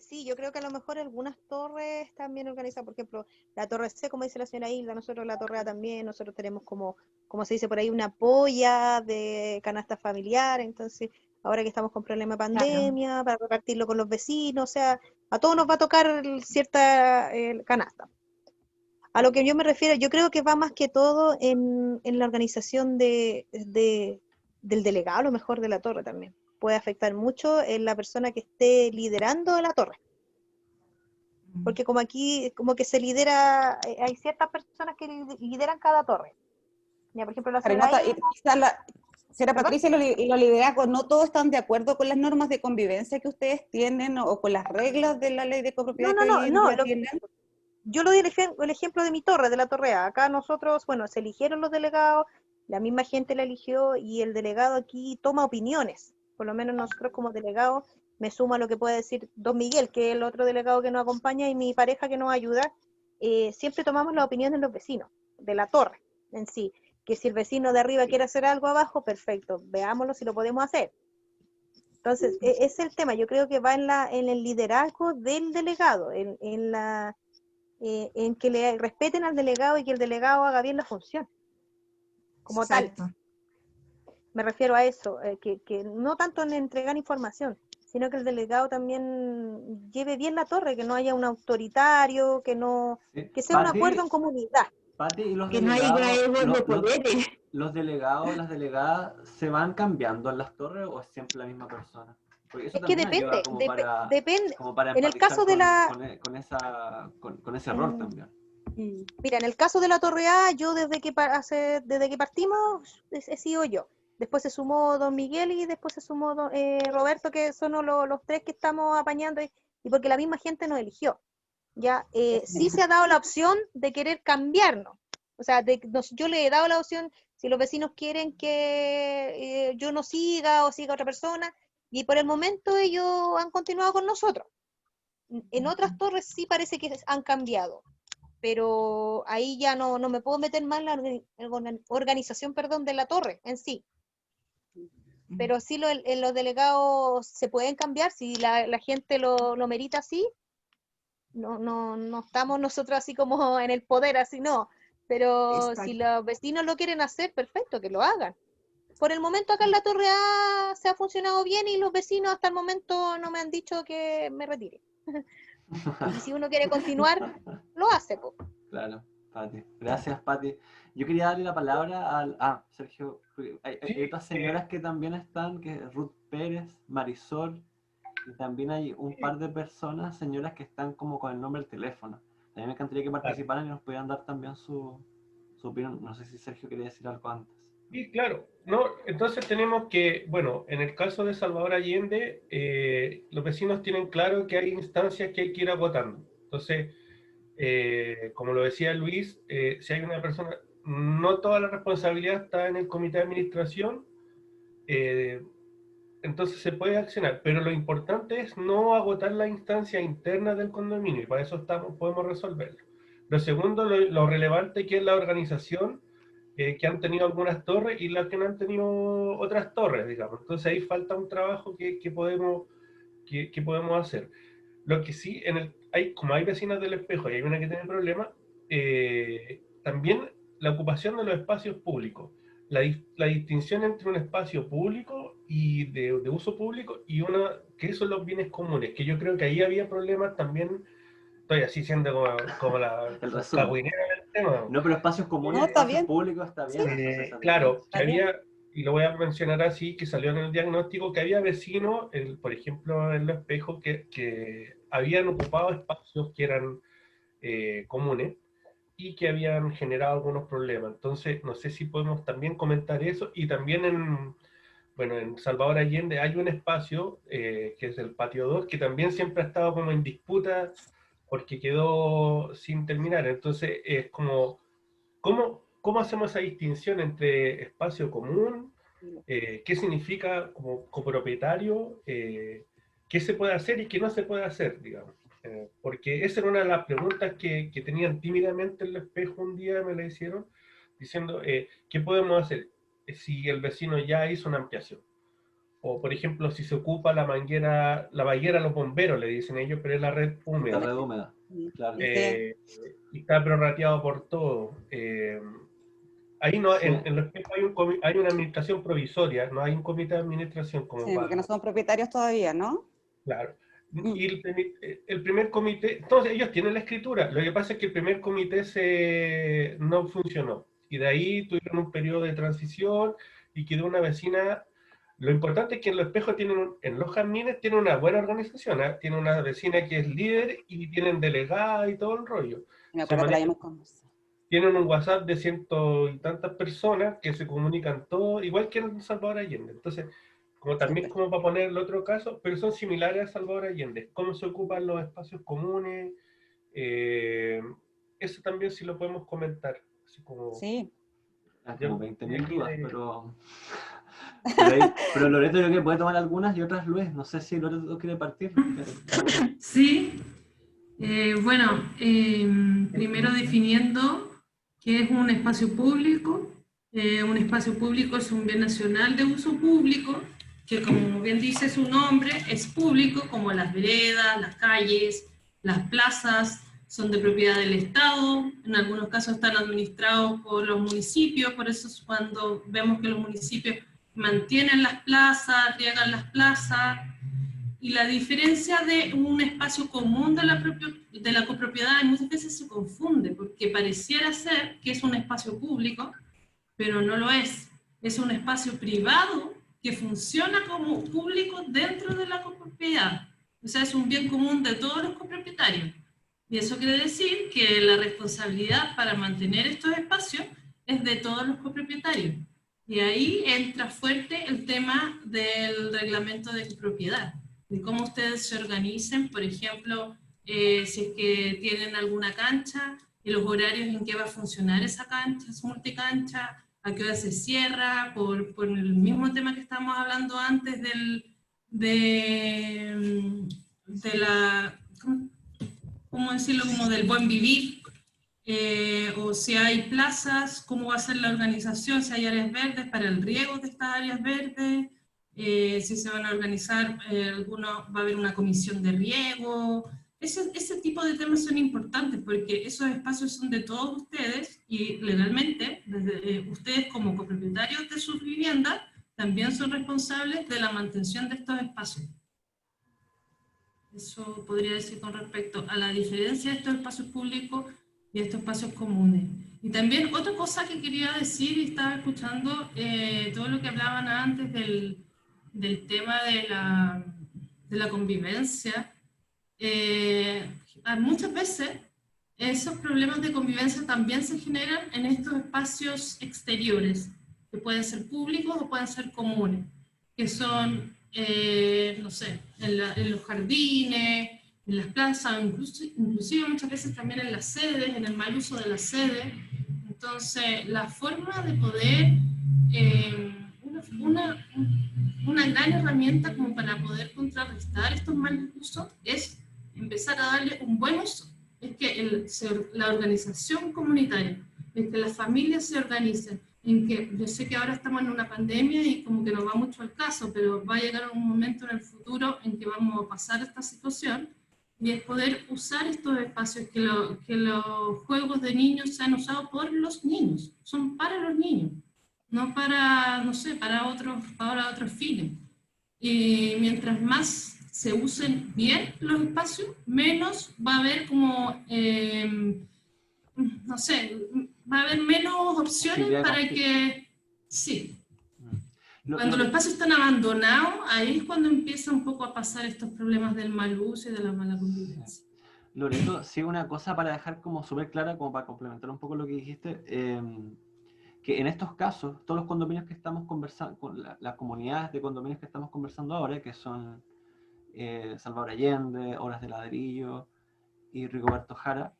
sí, yo creo que a lo mejor algunas torres están bien organizadas, por ejemplo, la torre C, como dice la señora Hilda, nosotros la torre A también, nosotros tenemos como se dice por ahí, una polla de canasta familiar, entonces, ahora que estamos con problema de pandemia, para repartirlo con los vecinos, o sea, a todos nos va a tocar cierta canasta. A lo que yo me refiero, yo creo que va más que todo en la organización del delegado, a lo mejor de la torre también. Puede afectar mucho en la persona que esté liderando la torre. Porque como aquí, como que se lidera, hay ciertas personas que lideran cada torre. Ya, por ejemplo, la Pero señora señora ¿Perdón? Patricia y los liderazgos, no todos están de acuerdo con las normas de convivencia que ustedes tienen o con las reglas de la ley de copropiedad que hoy en día tienen. Yo lo di el ejemplo de mi torre, de la torre A. Acá nosotros, bueno, se eligieron los delegados, la misma gente la eligió y el delegado aquí toma opiniones. Por lo menos nosotros como delegados, me suma lo que puede decir don Miguel, que es el otro delegado que nos acompaña, y mi pareja que nos ayuda. Siempre tomamos la opinión de los vecinos, de la torre en sí. Que si el vecino de arriba quiere hacer algo abajo, perfecto, veámoslo si lo podemos hacer. Entonces, ese es el tema. Yo creo que va en el liderazgo del delegado, en que le respeten al delegado y que el delegado haga bien la función como Exacto. tal. Me refiero a eso, que no tanto en entregar información, sino que el delegado también lleve bien la torre, que no haya un autoritario, que sea un acuerdo en comunidad. Pati, y los Que no haya delegados, de poderes. los delegados, las delegadas, ¿se van cambiando en las torres o es siempre la misma persona? Porque eso Es que también ayuda depende. como para En el caso de con ese rol también. Mira, en el caso de la Torre A, yo desde que partimos he sido yo. Después se sumó don Miguel y después se sumó Roberto, que son los tres que estamos apañando, y porque la misma gente nos eligió. Ya sí se ha dado la opción de querer cambiarnos. O sea, yo le he dado la opción, si los vecinos quieren que yo no siga o siga otra persona, y por el momento ellos han continuado con nosotros. En otras torres sí parece que han cambiado, pero ahí ya no me puedo meter más en la organización, de la torre en sí. Pero sí los delegados se pueden cambiar, si la gente lo merita así. No estamos nosotros así como en el poder, así no. Pero Exacto. si los vecinos lo quieren hacer, perfecto, que lo hagan. Por el momento acá en la Torre A se ha funcionado bien y los vecinos hasta el momento no me han dicho que me retire. Y si uno quiere continuar, lo hace, po. Claro, Pati. Gracias, Pati. Yo quería darle la palabra Sergio. Hay otras señoras que también están, que es Ruth Pérez, Marisol, y también hay un par de personas, señoras, que están como con el nombre del teléfono. También me encantaría que participaran y nos pudieran dar también su opinión. No sé si Sergio quería decir algo antes. Sí, claro. No, entonces tenemos que, bueno, en el caso de Salvador Allende, los vecinos tienen claro que hay instancias que hay que ir agotando. Entonces, como lo decía Luis, si hay una persona, no toda la responsabilidad está en el comité de administración, entonces se puede accionar, pero lo importante es no agotar la instancia interna del condominio, y para eso podemos resolverlo. Lo segundo, lo relevante que es la organización, que han tenido algunas torres y las que no han tenido otras torres, digamos. Entonces ahí falta un trabajo que podemos hacer. Lo que sí, como hay vecinas del Espejo y hay una que tiene problemas, también la ocupación de los espacios públicos. La distinción entre un espacio público y de uso público y que son los bienes comunes, que yo creo que ahí había problemas también. Estoy así siendo como la cagüinera del tema. No, pero espacios comunes, No, está espacios bien. públicos está bien. Claro, que había, y lo voy a mencionar así, que salió en el diagnóstico, que había vecinos, por ejemplo, en Los Espejos, que habían ocupado espacios que eran comunes y que habían generado algunos problemas. Entonces, no sé si podemos también comentar eso. Y también en Salvador Allende hay un espacio, que es el Patio 2, que también siempre ha estado como en disputa porque quedó sin terminar. Entonces, es como, ¿cómo hacemos esa distinción entre espacio común? ¿Qué significa como copropietario? ¿Qué se puede hacer y qué no se puede hacer, digamos? Porque esa era una de las preguntas que tenían tímidamente en El Espejo un día, me la hicieron, diciendo, ¿qué podemos hacer si el vecino ya hizo una ampliación? O, por ejemplo, si se ocupa la bañera a los bomberos, le dicen ellos, pero es la red húmeda. La red húmeda, claro. Y está prorrateado por todo. Ahí no, Sí. en Los Espejos hay una administración provisoria, no hay un comité de administración como Sí, porque no son propietarios todavía, ¿no? Claro. Y el primer comité, entonces ellos tienen la escritura, lo que pasa es que el primer comité no funcionó, y de ahí tuvieron un periodo de transición y quedó una vecina. Lo importante es que en Los Espejos en los jardines tienen una buena organización, ¿eh? Tiene una vecina que es líder y tienen delegada y todo el rollo. Me acuerdo que la habíamos conversado. Tienen un WhatsApp de 100 y tantas personas que se comunican todos, igual que en Salvador Allende. Entonces, también como para poner el otro caso, pero son similares a Salvador Allende. Cómo se ocupan los espacios comunes, eso también sí lo podemos comentar. Así como, Sí. Como 20.000 dudas, pero Loreto yo creo que puede tomar algunas y otras Luis. No sé si Loreto quiere partir. Sí. Bueno, primero definiendo qué es un espacio público. Un espacio público es un bien nacional de uso público, que como bien dice su nombre, es público, como las veredas, las calles, las plazas, son de propiedad del Estado, en algunos casos están administrados por los municipios, por eso es cuando vemos que los municipios mantienen las plazas, riegan las plazas, y la diferencia de un espacio común de la copropiedad muchas veces se confunde, porque pareciera ser que es un espacio público, pero no lo es. Es un espacio privado que funciona como público dentro de la copropiedad. O sea, es un bien común de todos los copropietarios. Y eso quiere decir que la responsabilidad para mantener estos espacios es de todos los copropietarios. Y ahí entra fuerte el tema del reglamento de copropiedad, de cómo ustedes se organicen, por ejemplo, si es que tienen alguna cancha, y los horarios en que va a funcionar esa cancha, es multicancha, a qué hora se cierra, por el mismo tema que estábamos hablando antes de la, ¿cómo decirlo? Como del buen vivir, o si hay plazas, cómo va a ser la organización, si hay áreas verdes para el riego de estas áreas verdes, si se van a organizar, va a haber una comisión de riego. Ese tipo de temas son importantes porque esos espacios son de todos ustedes y legalmente, ustedes como copropietarios de sus viviendas, también son responsables de la mantención de estos espacios. Eso podría decir con respecto a la diferencia de estos espacios públicos y estos espacios comunes. Y también otra cosa que quería decir, y estaba escuchando todo lo que hablaban antes del tema de la convivencia. Muchas veces esos problemas de convivencia también se generan en estos espacios exteriores, que pueden ser públicos o pueden ser comunes, que son, no sé, en los jardines, en las plazas, inclusive muchas veces también en las sedes, en el mal uso de las sedes. Entonces, la forma de poder, una gran herramienta como para poder contrarrestar estos malos usos es empezar a darle un buen uso. Es que la organización comunitaria, es que las familias se organicen, en que yo sé que ahora estamos en una pandemia y como que no va mucho al caso, pero va a llegar un momento en el futuro en que vamos a pasar esta situación, y es poder usar estos espacios, que los juegos de niños sean usados por los niños, son para los niños, no para, no sé, para otros fines. Y mientras más se usen bien los espacios, menos va a haber como, no sé, va a haber menos opciones para que, sí. Cuando los espacios están abandonados, ahí es cuando empieza un poco a pasar estos problemas del mal uso y de la mala convivencia. Loreto, sí, una cosa para dejar como súper clara, como para complementar un poco lo que dijiste, que en estos casos, todos los condominios que estamos conversando, con las comunidades de condominios que estamos conversando ahora, que son Salvador Allende, Horas de Ladrillo y Rigoberto Jara,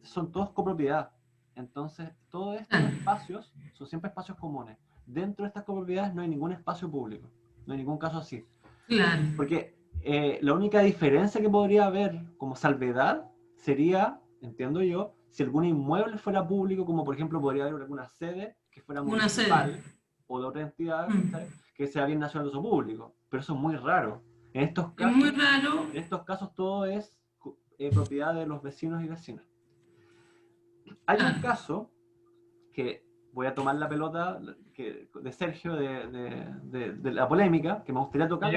son todos copropiedad. Entonces, todos estos espacios son siempre espacios comunes. Dentro de estas copropiedades no hay ningún espacio público, no hay ningún caso así. Claro. Porque la única diferencia que podría haber como salvedad sería, entiendo yo, si algún inmueble fuera público, como por ejemplo podría haber alguna sede que fuera municipal o de otra entidad que sea bien nacional de uso público. Pero eso es muy raro. En estos casos, es muy raro. En estos casos todo es propiedad de los vecinos y vecinas. Hay un caso que voy a tomar la pelota de Sergio de la polémica, que me gustaría tocar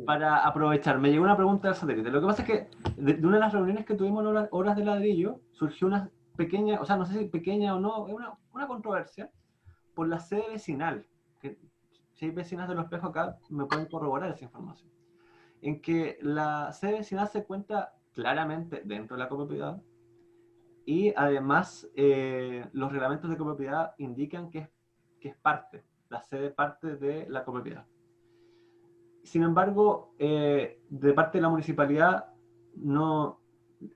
para aprovechar. Me llegó una pregunta del satélite. Lo que pasa es que de una de las reuniones que tuvimos en Horas de Ladrillo surgió una pequeña, o sea, no sé si pequeña o no, una controversia por la sede vecinal. Que, si hay vecinas de Los Espejos acá, me pueden corroborar esa información. En que la sede vecinal se cuenta claramente dentro de la copropiedad, y además los reglamentos de copropiedad indican que es parte, la sede parte de la copropiedad. Sin embargo, de parte de la municipalidad, no,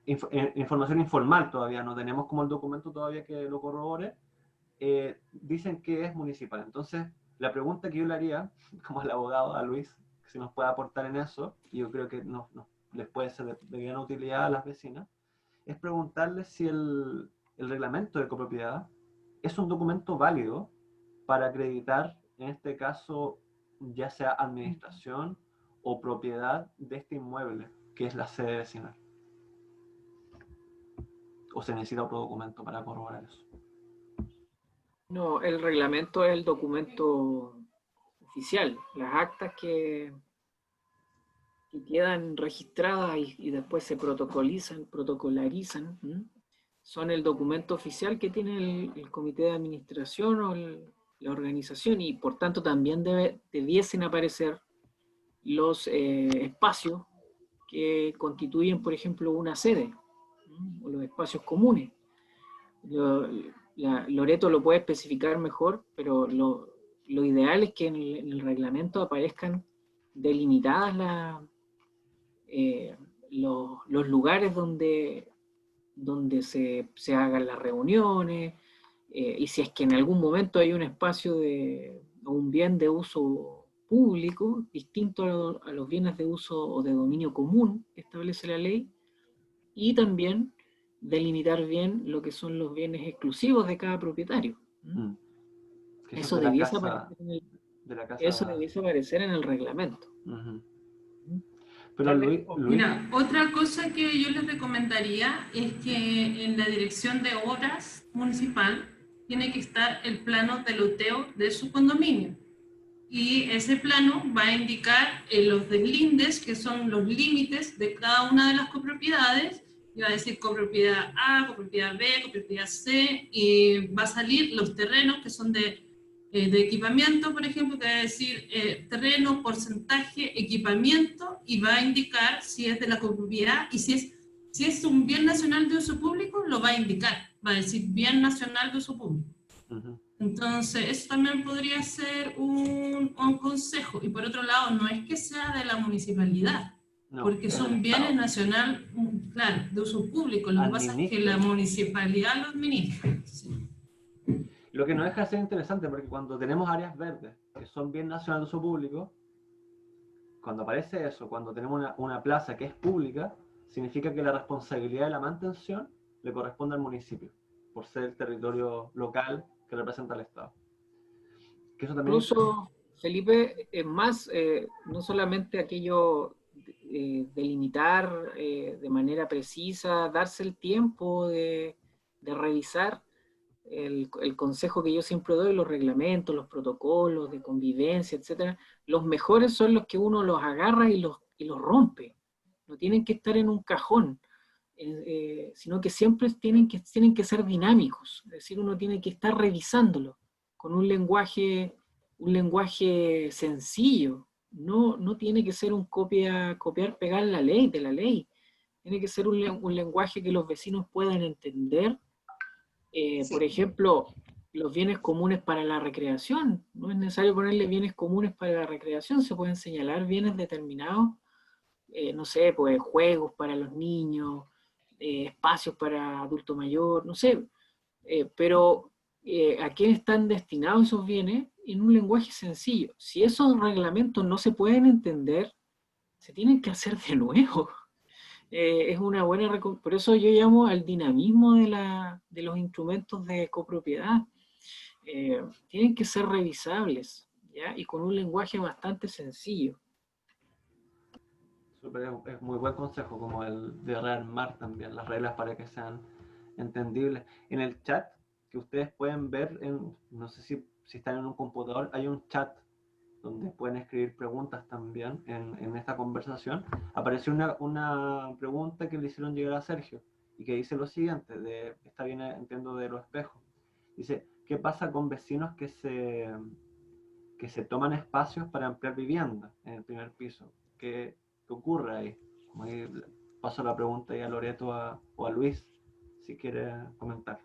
información informal todavía, no tenemos como el documento todavía que lo corrobore, dicen que es municipal. Entonces, la pregunta que yo le haría, como al abogado, a Luis, si nos puede aportar en eso, y yo creo que les puede ser de gran utilidad a las vecinas, es preguntarles si el reglamento de copropiedad es un documento válido para acreditar, en este caso, ya sea administración o propiedad de este inmueble, que es la sede vecinal. ¿O se necesita otro documento para corroborar eso? No, el reglamento es el documento oficial, las actas que quedan registradas y después se protocolarizan, son el documento oficial que tiene el comité de administración o la organización, y por tanto también debiesen aparecer los espacios que constituyen, por ejemplo, una sede, o los espacios comunes. Loreto lo puede especificar mejor, pero lo ideal es que en el reglamento aparezcan delimitadas los lugares donde se hagan las reuniones, y si es que en algún momento hay un espacio o un bien de uso público distinto a los bienes de uso o de dominio común que establece la ley, y también delimitar bien lo que son los bienes exclusivos de cada propietario. Eso debiese aparecer en el reglamento. Pero Luis, mira, otra cosa que yo les recomendaría es que en la dirección de obras municipal tiene que estar el plano de loteo de su condominio. Y ese plano va a indicar los deslindes, que son los límites de cada una de las copropiedades. Y va a decir copropiedad A, copropiedad B, copropiedad C, y va a salir los terrenos que son de equipamiento, por ejemplo, que va a decir terreno, porcentaje, equipamiento, y va a indicar si es de la copropiedad, y si es un bien nacional de uso público, lo va a indicar, va a decir bien nacional de uso público. Entonces, eso también podría ser un consejo. Y por otro lado, no es que sea de la municipalidad, no, porque son bienes nacional, claro, de uso público. Lo que pasa es que la municipalidad lo administra. Sí. Lo que no deja de ser interesante, porque cuando tenemos áreas verdes, que son bien nacional de uso público, cuando aparece eso, cuando tenemos una plaza que es pública, significa que la responsabilidad de la mantención le corresponde al municipio, por ser el territorio local que representa al Estado. Que eso también incluso, Felipe, es más, no solamente aquello delimitar de manera precisa, darse el tiempo de revisar el consejo que yo siempre doy, los reglamentos, los protocolos de convivencia, etcétera. Los mejores son los que uno los agarra y los rompe. No tienen que estar en un cajón, sino que siempre tienen que ser dinámicos. Es decir, uno tiene que estar revisándolo con un lenguaje sencillo. No tiene que ser un copiar, pegar de la ley. Tiene que ser un lenguaje que los vecinos puedan entender. Sí. Por ejemplo, los bienes comunes para la recreación. No es necesario ponerle bienes comunes para la recreación, se pueden señalar bienes determinados, no sé, pues juegos para los niños, espacios para adulto mayor, no sé, pero ¿a quién están destinados esos bienes? En un lenguaje sencillo. Si esos reglamentos no se pueden entender, se tienen que hacer de nuevo. Es una buena, por eso yo llamo al dinamismo de los instrumentos de copropiedad. Tienen que ser revisables, ¿ya? Y con un lenguaje bastante sencillo. Es muy buen consejo, como el de rearmar también las reglas para que sean entendibles. En el chat que ustedes pueden ver, no sé si están en un computador, hay un chat donde pueden escribir preguntas también en esta conversación. Apareció una pregunta que le hicieron llegar a Sergio y que dice lo siguiente, está bien, entiendo, de los espejos. Dice, ¿qué pasa con vecinos que se toman espacios para ampliar vivienda en el primer piso? ¿Qué ocurre ahí? Ahí paso la pregunta ahí a Loreto o a Luis, si quiere comentar.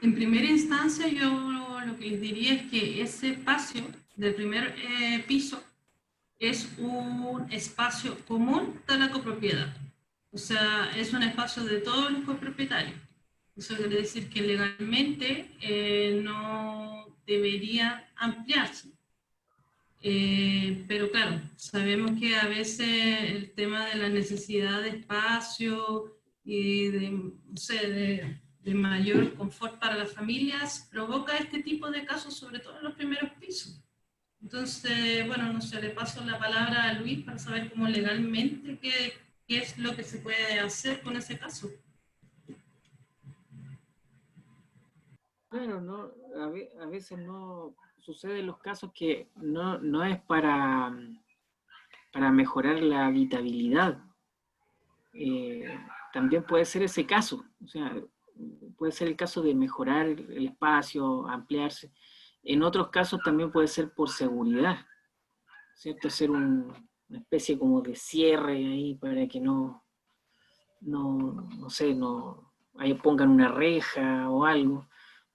En primera instancia, yo lo que les diría es que ese espacio del primer piso es un espacio común de la copropiedad. O sea, es un espacio de todos los copropietarios. Eso quiere decir que legalmente no debería ampliarse. Pero claro, sabemos que a veces el tema de la necesidad de espacio y de mayor confort para las familias provoca este tipo de casos, sobre todo en los primeros pisos. Entonces, bueno, no sé, le paso la palabra a Luis para saber cómo legalmente qué es lo que se puede hacer con ese caso. Claro, no, a veces no suceden los casos que no es para mejorar la habitabilidad. También puede ser ese caso, o sea, puede ser el caso de mejorar el espacio, ampliarse. En otros casos también puede ser por seguridad, ¿cierto? Hacer una especie como de cierre ahí para que no sé, ahí pongan una reja o algo,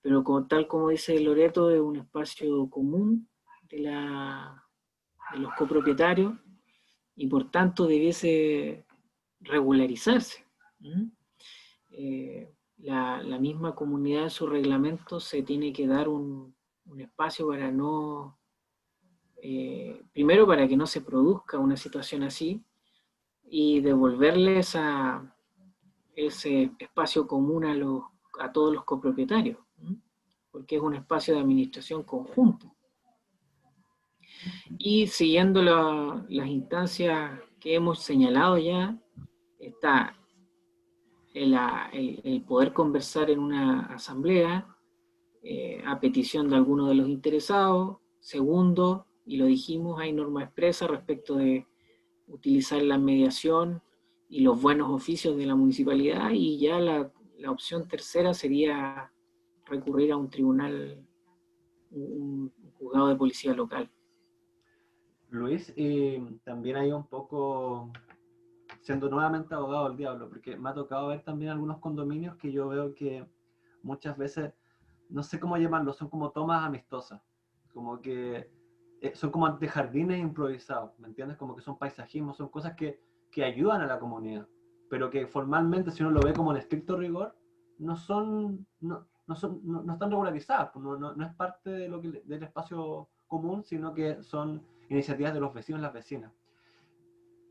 pero tal como dice Loreto, es un espacio común de los copropietarios y por tanto debiese regularizarse. La misma comunidad en su reglamento se tiene que dar un espacio para no, primero para que no se produzca una situación así y devolverle ese espacio común a todos los copropietarios, porque es un espacio de administración conjunto. Y siguiendo las instancias que hemos señalado ya, está el poder conversar en una asamblea a petición de alguno de los interesados. Segundo, y lo dijimos, hay norma expresa respecto de utilizar la mediación y los buenos oficios de la municipalidad, y ya la opción tercera sería recurrir a un tribunal, un juzgado de policía local. Luis, y también hay un poco, siendo nuevamente abogado del diablo, porque me ha tocado ver también algunos condominios que yo veo que muchas veces, no sé cómo llamarlo, son como tomas amistosas, como que son como de jardines improvisados, ¿me entiendes? Como que son paisajismos, son cosas que ayudan a la comunidad, pero que formalmente, si uno lo ve como en estricto rigor, no están regularizadas, no es parte de del espacio común, sino que son iniciativas de los vecinos y las vecinas.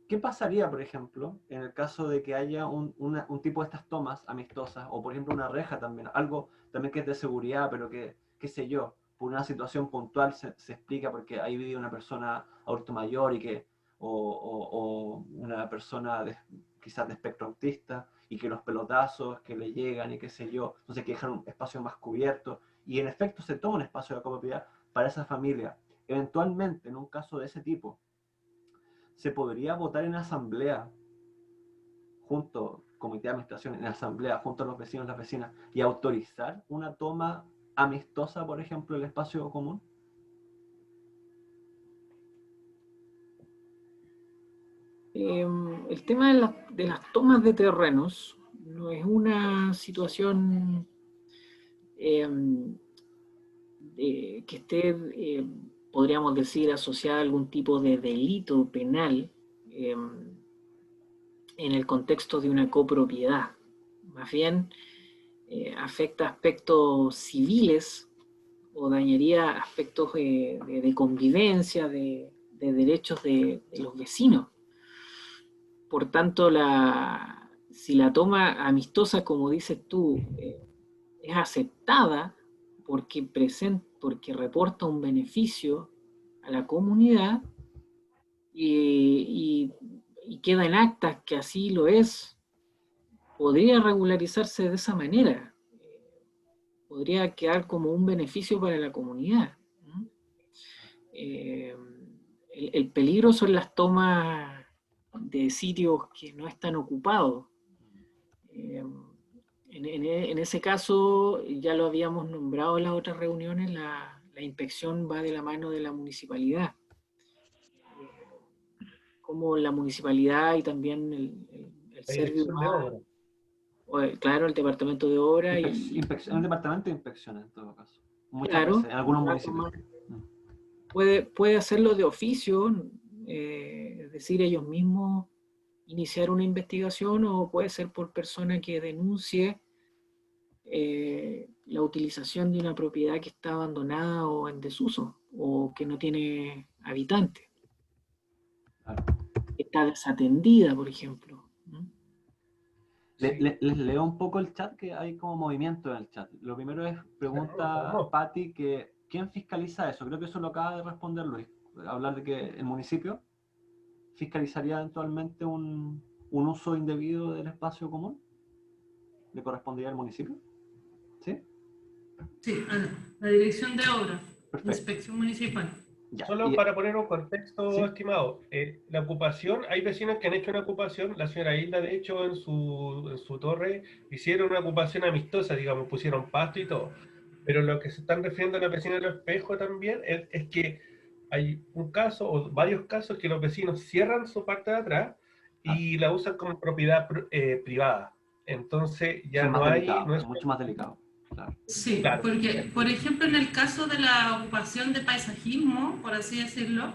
¿Qué pasaría, por ejemplo, en el caso de que haya un tipo de estas tomas amistosas, o por ejemplo una reja también, algo también que es de seguridad, pero que, qué sé yo, por una situación puntual se explica porque ahí vive una persona adulto mayor o una persona quizás de espectro autista, y que los pelotazos que le llegan y qué sé yo, entonces hay que dejar un espacio más cubierto, y en efecto se toma un espacio de copropiedad para esa familia. Eventualmente, en un caso de ese tipo, se podría votar en asamblea, comité de administración, en asamblea, junto a los vecinos y las vecinas, y autorizar una toma amistosa, por ejemplo, del espacio común. El tema de las tomas de terrenos no es una situación que esté, podríamos decir, asociada a algún tipo de delito penal en el contexto de una copropiedad. Más bien, afecta aspectos civiles o dañaría aspectos de convivencia, de derechos de los vecinos. Por tanto, si la toma amistosa, como dices tú, es aceptada porque reporta un beneficio a la comunidad y queda en actas que así lo es, podría regularizarse de esa manera. Podría quedar como un beneficio para la comunidad. El peligro son las tomas de sitios que no están ocupados. En ese caso, ya lo habíamos nombrado en las otras reuniones, la inspección va de la mano de la municipalidad. Como la municipalidad y también el servicio urbano, claro, el departamento de obra. El departamento de inspección, en todo caso. Muchas claro, veces, en algunos municipios. Puede hacerlo de oficio, es decir, ellos mismos iniciar una investigación, o puede ser por persona que denuncie la utilización de una propiedad que está abandonada o en desuso, o que no tiene habitantes. Claro. Está desatendida, por ejemplo. Les leo un poco el chat, que hay como movimiento en el chat. Lo primero es, pregunta Patti, que ¿quién fiscaliza eso? Creo que eso lo acaba de responder Luis. Hablar de que el municipio fiscalizaría eventualmente un uso indebido del espacio común. ¿Le correspondería al municipio? ¿Sí? Sí, a la Dirección de Obras, Perfecto. Inspección Municipal. Ya, Solo y- para poner un contexto, ¿Sí? estimado, la ocupación, hay vecinos que han hecho una ocupación, la señora Hilda, de hecho, en su torre, hicieron una ocupación amistosa, digamos, pusieron pasto y todo. Pero lo que se están refiriendo a la vecina de los espejos también es que hay un caso, o varios casos, que los vecinos cierran su parte de atrás y la usan como propiedad privada. Entonces Eso ya es más no hay, delicado, no es es mucho más delicado. Claro. Sí, claro. porque, por ejemplo, en el caso de la ocupación de paisajismo, por así decirlo,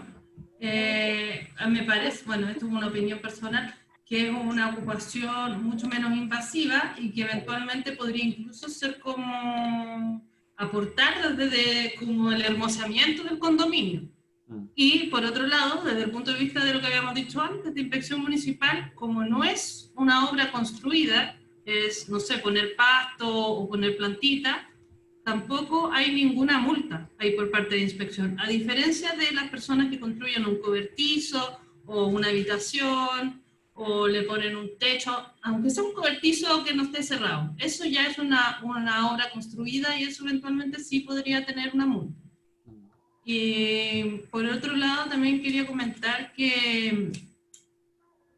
me parece, bueno, esto es una opinión personal, que es una ocupación mucho menos invasiva y que eventualmente podría incluso ser como aportar desde como el hermoseamiento del condominio. Y por otro lado, desde el punto de vista de lo que habíamos dicho antes, de inspección municipal, como no es una obra construida, es, no sé, poner pasto o poner plantita, tampoco hay ninguna multa ahí por parte de inspección, a diferencia de las personas que construyen un cobertizo o una habitación o le ponen un techo, aunque sea un cobertizo que no esté cerrado. Eso ya es una obra construida y eso eventualmente sí podría tener una multa. Y por otro lado también quería comentar que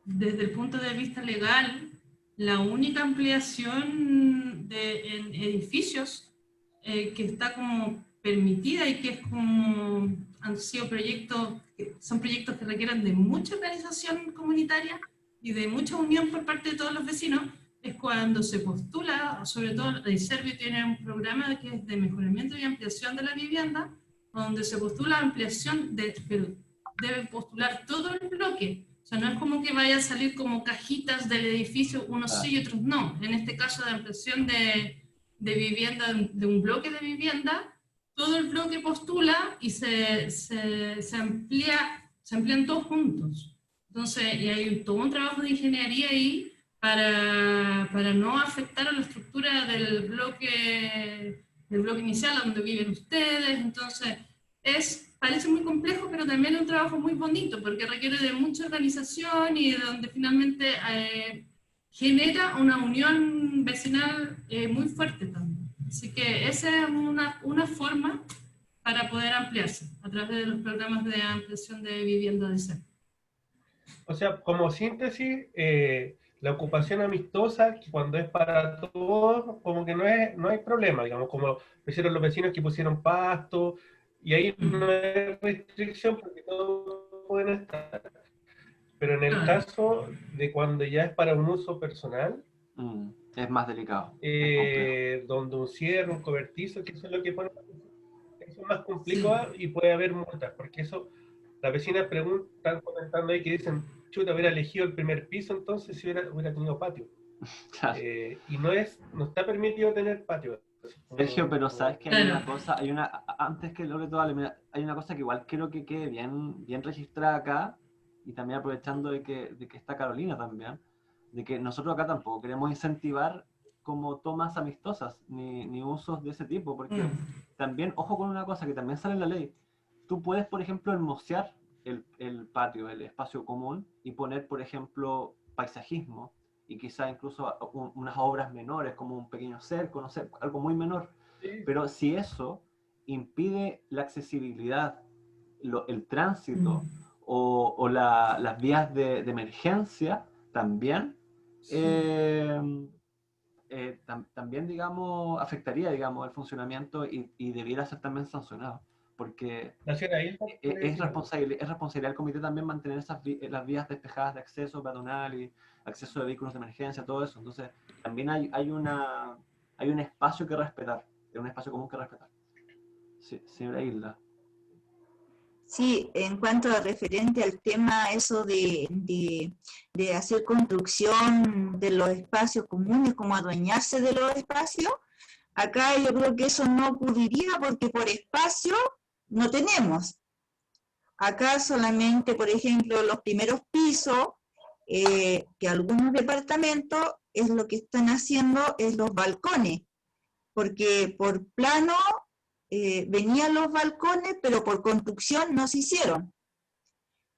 desde el punto de vista legal, la única ampliación en edificios que está como permitida y que es como han sido proyectos, son proyectos que requieren de mucha organización comunitaria y de mucha unión por parte de todos los vecinos, es cuando se postula, sobre todo el Servio tiene un programa que es de mejoramiento y ampliación de la vivienda, donde se postula ampliación, pero deben postular todo el bloque. O sea, no es como que vaya a salir como cajitas del edificio, unos sí y otros no. En este caso de ampliación de vivienda, de un bloque de vivienda, todo el bloque postula y se amplían todos juntos. Entonces, y hay todo un trabajo de ingeniería ahí para no afectar a la estructura del bloque inicial, donde viven ustedes. Entonces, parece muy complejo, pero también es un trabajo muy bonito, porque requiere de mucha organización y donde finalmente genera una unión vecinal muy fuerte también. Así que esa es una forma para poder ampliarse, a través de los programas de ampliación de vivienda decente. O sea, como síntesis, la ocupación amistosa, cuando es para todos, como que no hay problema, digamos, como hicieron los vecinos que pusieron pasto, y ahí no hay restricción porque todos pueden estar. Pero en el caso de cuando ya es para un uso personal, es más delicado, es donde un cierre, un cobertizo, que eso es lo que pone, eso es más complicado y puede haber multas, porque eso, las vecinas están comentando ahí que dicen, chuta, hubiera elegido el primer piso entonces si hubiera tenido patio. Claro. Y no está permitido tener patio. Sergio, pero sabes que hay una cosa, antes que logre todo, hay una cosa que igual quiero que quede bien registrada acá, y también aprovechando de que está Carolina también, de que nosotros acá tampoco queremos incentivar como tomas amistosas, ni usos de ese tipo, porque también, ojo con una cosa que también sale en la ley, tú puedes, por ejemplo, hermosear el patio, el espacio común, y poner, por ejemplo, paisajismo, y quizá incluso unas obras menores, como un pequeño cerco, no sé, algo muy menor. Sí. Pero si eso impide la accesibilidad, el tránsito o las vías de emergencia, también, también, digamos, afectaría, digamos, el funcionamiento y debiera ser también sancionado. Porque es responsabilidad del comité también mantener las vías despejadas de acceso peatonal y acceso de vehículos de emergencia, todo eso. Entonces, también hay un espacio que respetar, un espacio común que respetar. Sí, señora Hilda. Sí, en cuanto a referente al tema eso de hacer construcción de los espacios comunes, como adueñarse de los espacios, acá yo creo que eso no ocurriría porque por espacio no tenemos. Acá solamente, por ejemplo, los primeros pisos, que algunos departamentos es lo que están haciendo es los balcones, porque por plano venían los balcones, pero por construcción no se hicieron.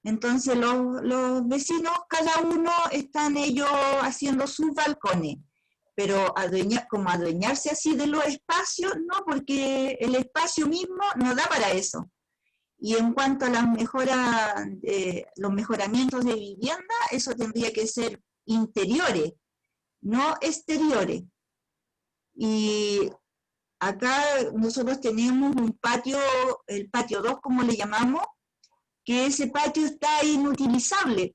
Entonces los vecinos, cada uno están ellos haciendo sus balcones. pero como adueñarse así de los espacios, no, porque el espacio mismo no da para eso. Y en cuanto a las mejoras, los mejoramientos de vivienda, eso tendría que ser interiores, no exteriores. Y acá nosotros tenemos un patio, el patio 2, como le llamamos, que ese patio está inutilizable.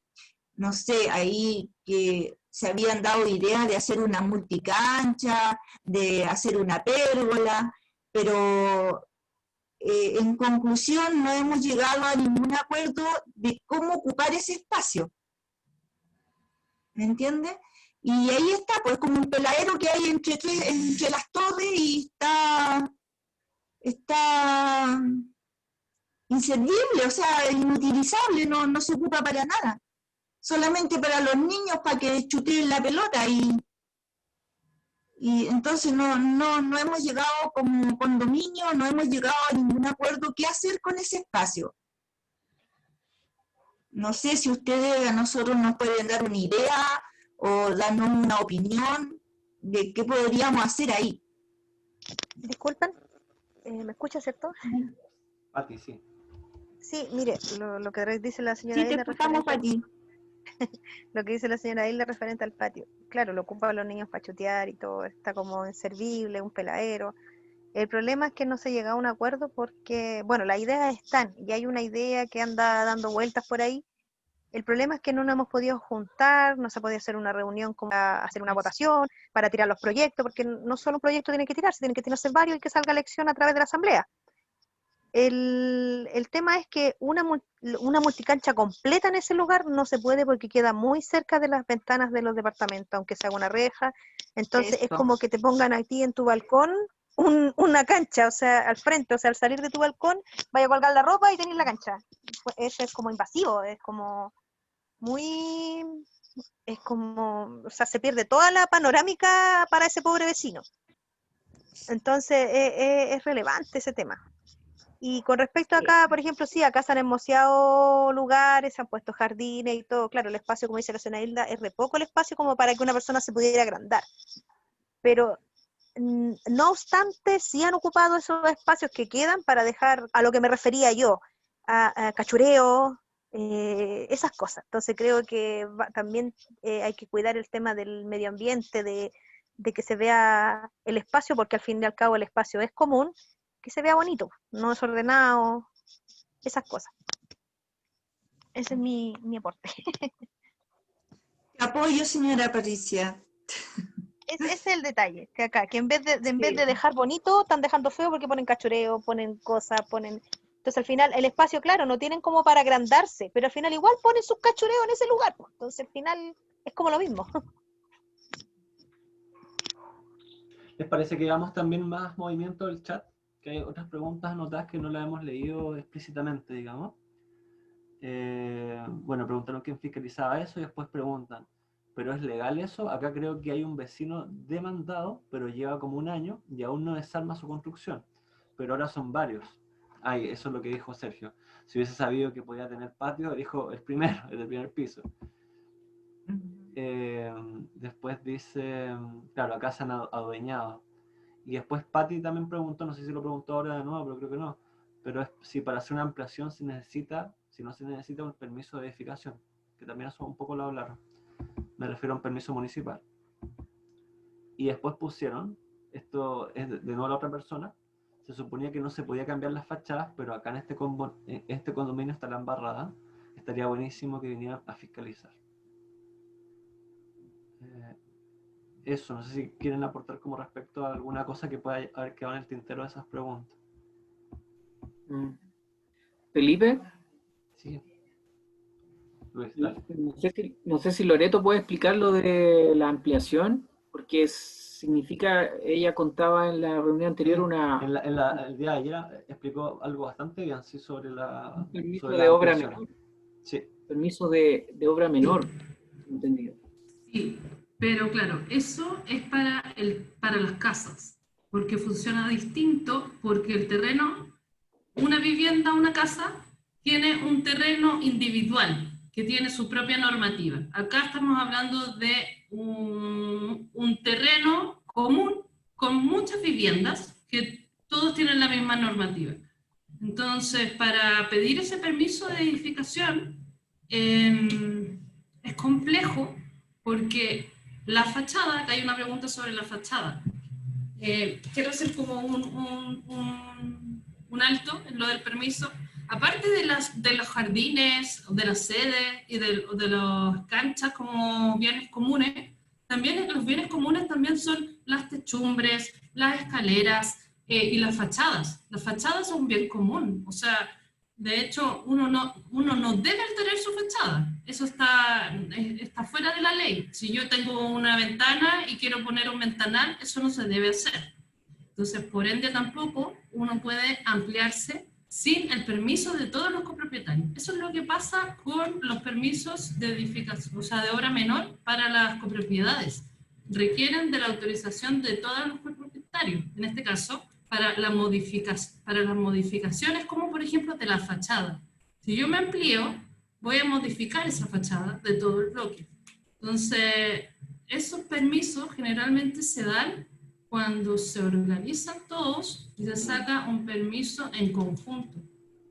No sé, ahí que se habían dado ideas de hacer una multicancha, de hacer una pérgola, pero en conclusión no hemos llegado a ningún acuerdo de cómo ocupar ese espacio. ¿Me entiende? Y ahí está, pues como un peladero que hay entre las torres y está inservible, o sea, inutilizable, no se ocupa para nada. Solamente para los niños, para que chuteen la pelota, y entonces no hemos llegado como condominio, no hemos llegado a ningún acuerdo qué hacer con ese espacio. No sé si ustedes a nosotros nos pueden dar una idea o darnos una opinión de qué podríamos hacer ahí. Disculpen, ¿me escucha, cierto? Pati, sí. Sí, mire, lo que dice la señora Sí, te Isla escuchamos, Pati. lo que dice la señora Isla referente al patio. Claro, lo ocupan los niños para chutear y todo, está como inservible, un peladero. El problema es que no se llega a un acuerdo porque, bueno, las ideas están, y hay una idea que anda dando vueltas por ahí. El problema es que no nos hemos podido juntar, no se ha podido hacer una reunión como para hacer una votación, para tirar los proyectos, porque no solo un proyecto tiene que tirarse, tienen que tirarse varios y que salga elección a través de la asamblea. El tema es que una multicancha completa en ese lugar no se puede porque queda muy cerca de las ventanas de los departamentos, aunque se haga una reja. Entonces es como que te pongan a ti en tu balcón una cancha, o sea, al frente, o sea, al salir de tu balcón, vaya a colgar la ropa y tenés la cancha. Eso es como invasivo, es como o sea, se pierde toda la panorámica para ese pobre vecino. Entonces es relevante ese tema. Y con respecto a acá, por ejemplo, sí, acá se han hermoseado lugares, se han puesto jardines y todo. Claro, el espacio, como dice la señora Hilda, es re poco el espacio como para que una persona se pudiera agrandar. Pero, no obstante, sí han ocupado esos espacios que quedan para dejar a lo que me refería yo, a cachureo, esas cosas. Entonces creo que también hay que cuidar el tema del medio ambiente, de que se vea el espacio, porque al fin y al cabo el espacio es común, que se vea bonito, no desordenado, esas cosas. Ese es mi aporte. Apoyo, señora Patricia. Ese es el detalle, que acá, que en vez de dejar bonito, están dejando feo porque ponen cachureo, ponen cosas, Entonces al final el espacio, claro, no tienen como para agrandarse, pero al final igual ponen sus cachureos en ese lugar. Entonces al final es como lo mismo. ¿Les parece que hagamos también más movimiento del chat? Que hay otras preguntas anotadas que no las hemos leído explícitamente, digamos. Bueno, preguntaron quién fiscalizaba eso y después preguntan, ¿pero es legal eso? Acá creo que hay un vecino demandado, pero lleva como un año y aún no desarma su construcción. Pero ahora son varios. Ay, eso es lo que dijo Sergio. Si hubiese sabido que podía tener patio, dijo el primer piso. Después dice, claro, acá se han adueñado. Y después Patti también preguntó, no sé si lo preguntó ahora de nuevo, pero creo que no, pero es si para hacer una ampliación si no se necesita un permiso de edificación, que también eso un poco lo hablaron. Me refiero a un permiso municipal. Y después pusieron, esto es de nuevo a la otra persona, se suponía que no se podía cambiar las fachadas, pero acá en este condominio está la embarrada, estaría buenísimo que vinieran a fiscalizar. Eso, no sé si quieren aportar como respecto a alguna cosa que pueda haber quedado en el tintero de esas preguntas. Felipe. Sí. Luis, dale. No sé si Loreto puede explicar lo de la ampliación, porque significa, ella contaba en la reunión anterior el día de ayer explicó algo bastante bien, sí, sobre la permiso sobre de la obra ampliación. menor. Sí. Permiso de obra menor, entendido. Sí, pero claro, eso es para las casas, porque funciona distinto, porque el terreno, una vivienda, una casa, tiene un terreno individual, que tiene su propia normativa. Acá estamos hablando de un terreno común con muchas viviendas que todos tienen la misma normativa. Entonces, para pedir ese permiso de edificación es complejo porque la fachada, acá hay una pregunta sobre la fachada. Quiero hacer como un alto en lo del permiso. Aparte de los jardines, de las sedes y de las canchas como bienes comunes, también los bienes comunes también son las techumbres, las escaleras y las fachadas. Las fachadas son un bien común, o sea, de hecho uno no debe alterar su fachada. Eso está fuera de la ley. Si yo tengo una ventana y quiero poner un ventanal, eso no se debe hacer. Entonces, por ende tampoco uno puede ampliarse sin el permiso de todos los copropietarios. Eso es lo que pasa con los permisos de edificación, o sea, de obra menor para las copropiedades. Requieren de la autorización de todos los copropietarios, en este caso, para las modificaciones, como por ejemplo de la fachada. Si yo me amplío, voy a modificar esa fachada de todo el bloque. Entonces, esos permisos generalmente se dan cuando se organizan todos y se saca un permiso en conjunto,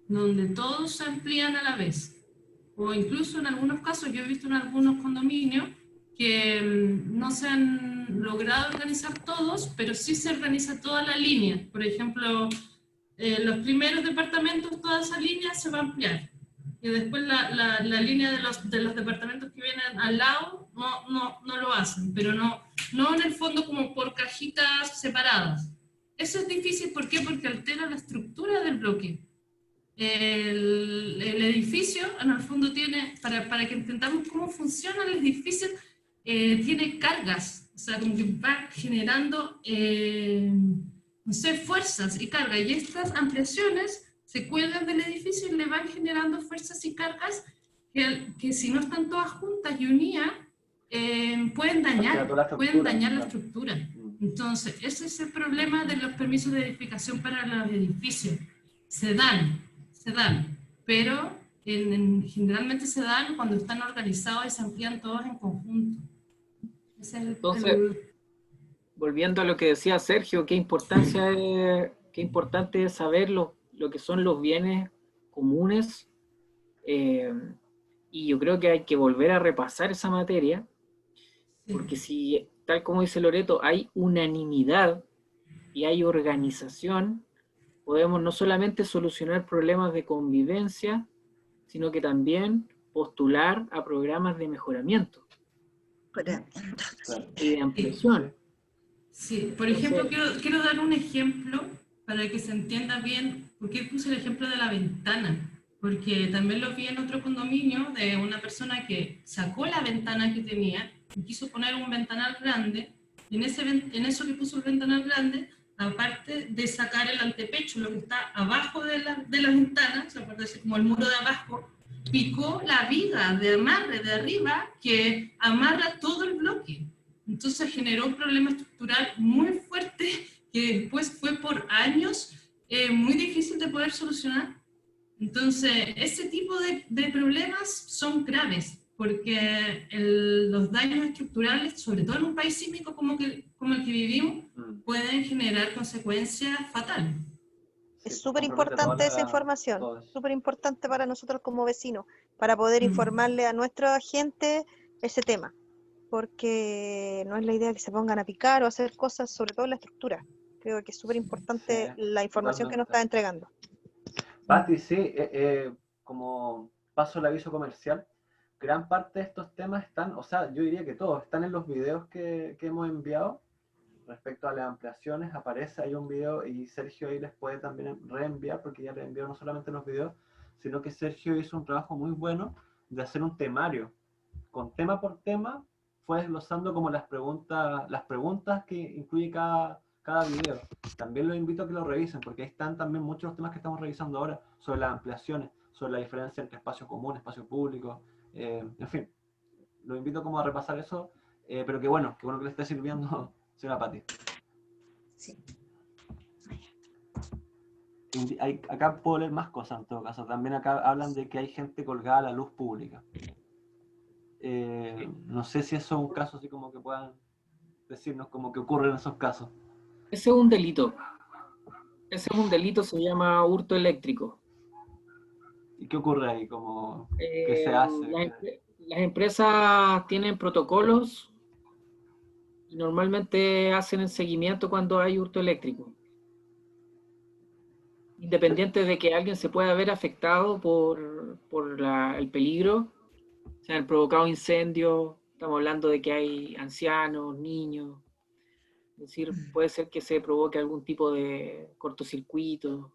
donde todos se amplían a la vez. O incluso en algunos casos, yo he visto en algunos condominios que no se han logrado organizar todos, pero sí se organiza toda la línea. Por ejemplo, los primeros departamentos, toda esa línea se va a ampliar. Y después la línea de los departamentos que vienen al lado no lo hacen, pero no en el fondo como por cajitas separadas. Eso es difícil, ¿por qué? Porque altera la estructura del bloque. El edificio, en el fondo, tiene, para que entendamos cómo funciona el edificio, tiene cargas, o sea, como que va generando, no sé, fuerzas y cargas, y estas ampliaciones se cuelgan del edificio y le van generando fuerzas y cargas que si no están todas juntas y unidas, pueden dañar la estructura. Entonces, ese es el problema de los permisos de edificación para los edificios. Se dan, pero generalmente se dan cuando están organizados y se amplían todos en conjunto. Entonces, volviendo a lo que decía Sergio, qué importante es saber lo que son los bienes comunes, y yo creo que hay que volver a repasar esa materia, porque si, tal como dice Loreto, hay unanimidad y hay organización, podemos no solamente solucionar problemas de convivencia, sino que también postular a programas de mejoramiento y de ampliación. Sí, por ejemplo, quiero dar un ejemplo para que se entienda bien por qué puse el ejemplo de la ventana, porque también lo vi en otro condominio de una persona que sacó la ventana que tenía y quiso poner un ventanal grande, y en eso que puso el ventanal grande, aparte de sacar el antepecho, lo que está abajo de la ventana, o sea, por decir, como el muro de abajo, picó la viga de amarre de arriba que amarra todo el bloque. Entonces generó un problema estructural muy fuerte que después fue por años muy difícil de poder solucionar. Entonces, ese tipo de problemas son graves, porque los daños estructurales, sobre todo en un país sísmico como el que vivimos, pueden generar consecuencias fatales. Es súper importante esa información, súper importante para nosotros como vecinos, para poder informarle a nuestra gente ese tema, porque no es la idea que se pongan a picar o hacer cosas, sobre todo en la estructura. Creo que es súper importante la información que nos está entregando. Pati, sí, como paso el aviso comercial, gran parte de estos temas están, o sea, yo diría que todos, están en los videos que hemos enviado. Respecto a las ampliaciones, aparece ahí un video y Sergio ahí les puede también reenviar, porque ya le envió no solamente los videos, sino que Sergio hizo un trabajo muy bueno de hacer un temario, con tema por tema, fue desglosando como las preguntas que incluye cada video. También los invito a que lo revisen, porque ahí están también muchos de los temas que estamos revisando ahora, sobre las ampliaciones, sobre la diferencia entre espacio común, espacio público, en fin, los invito como a repasar eso, pero qué bueno que le esté sirviendo, señora Pati. Sí. Acá puedo leer más cosas en todo caso. También acá hablan de que hay gente colgada a la luz pública. No sé si eso es un caso así como que puedan decirnos como que ocurre en esos casos. Ese es un delito. Ese es un delito, se llama hurto eléctrico. ¿Y qué ocurre ahí? ¿Qué se hace? Las empresas tienen protocolos y normalmente hacen el seguimiento cuando hay hurto eléctrico. Independiente de que alguien se pueda ver afectado por el peligro, se han provocado incendios, estamos hablando de que hay ancianos, niños, es decir, puede ser que se provoque algún tipo de cortocircuito.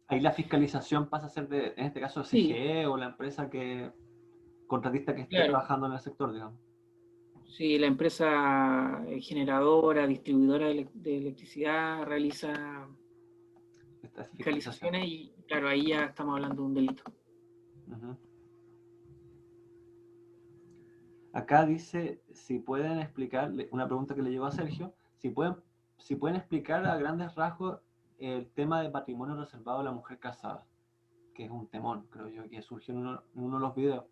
Ahí la fiscalización pasa a ser en este caso, Sí, CGE o la empresa contratista que esté claro. trabajando en el sector, digamos. Sí, la empresa generadora, distribuidora de electricidad realiza Esta fiscalización. fiscalizaciones y claro, ahí ya estamos hablando de un delito. Uh-huh. Acá dice, si pueden explicar, una pregunta que le llevó a Sergio, si pueden explicar a grandes rasgos el tema de patrimonio reservado a la mujer casada, que es un temón, creo yo, que surgió en uno de los videos.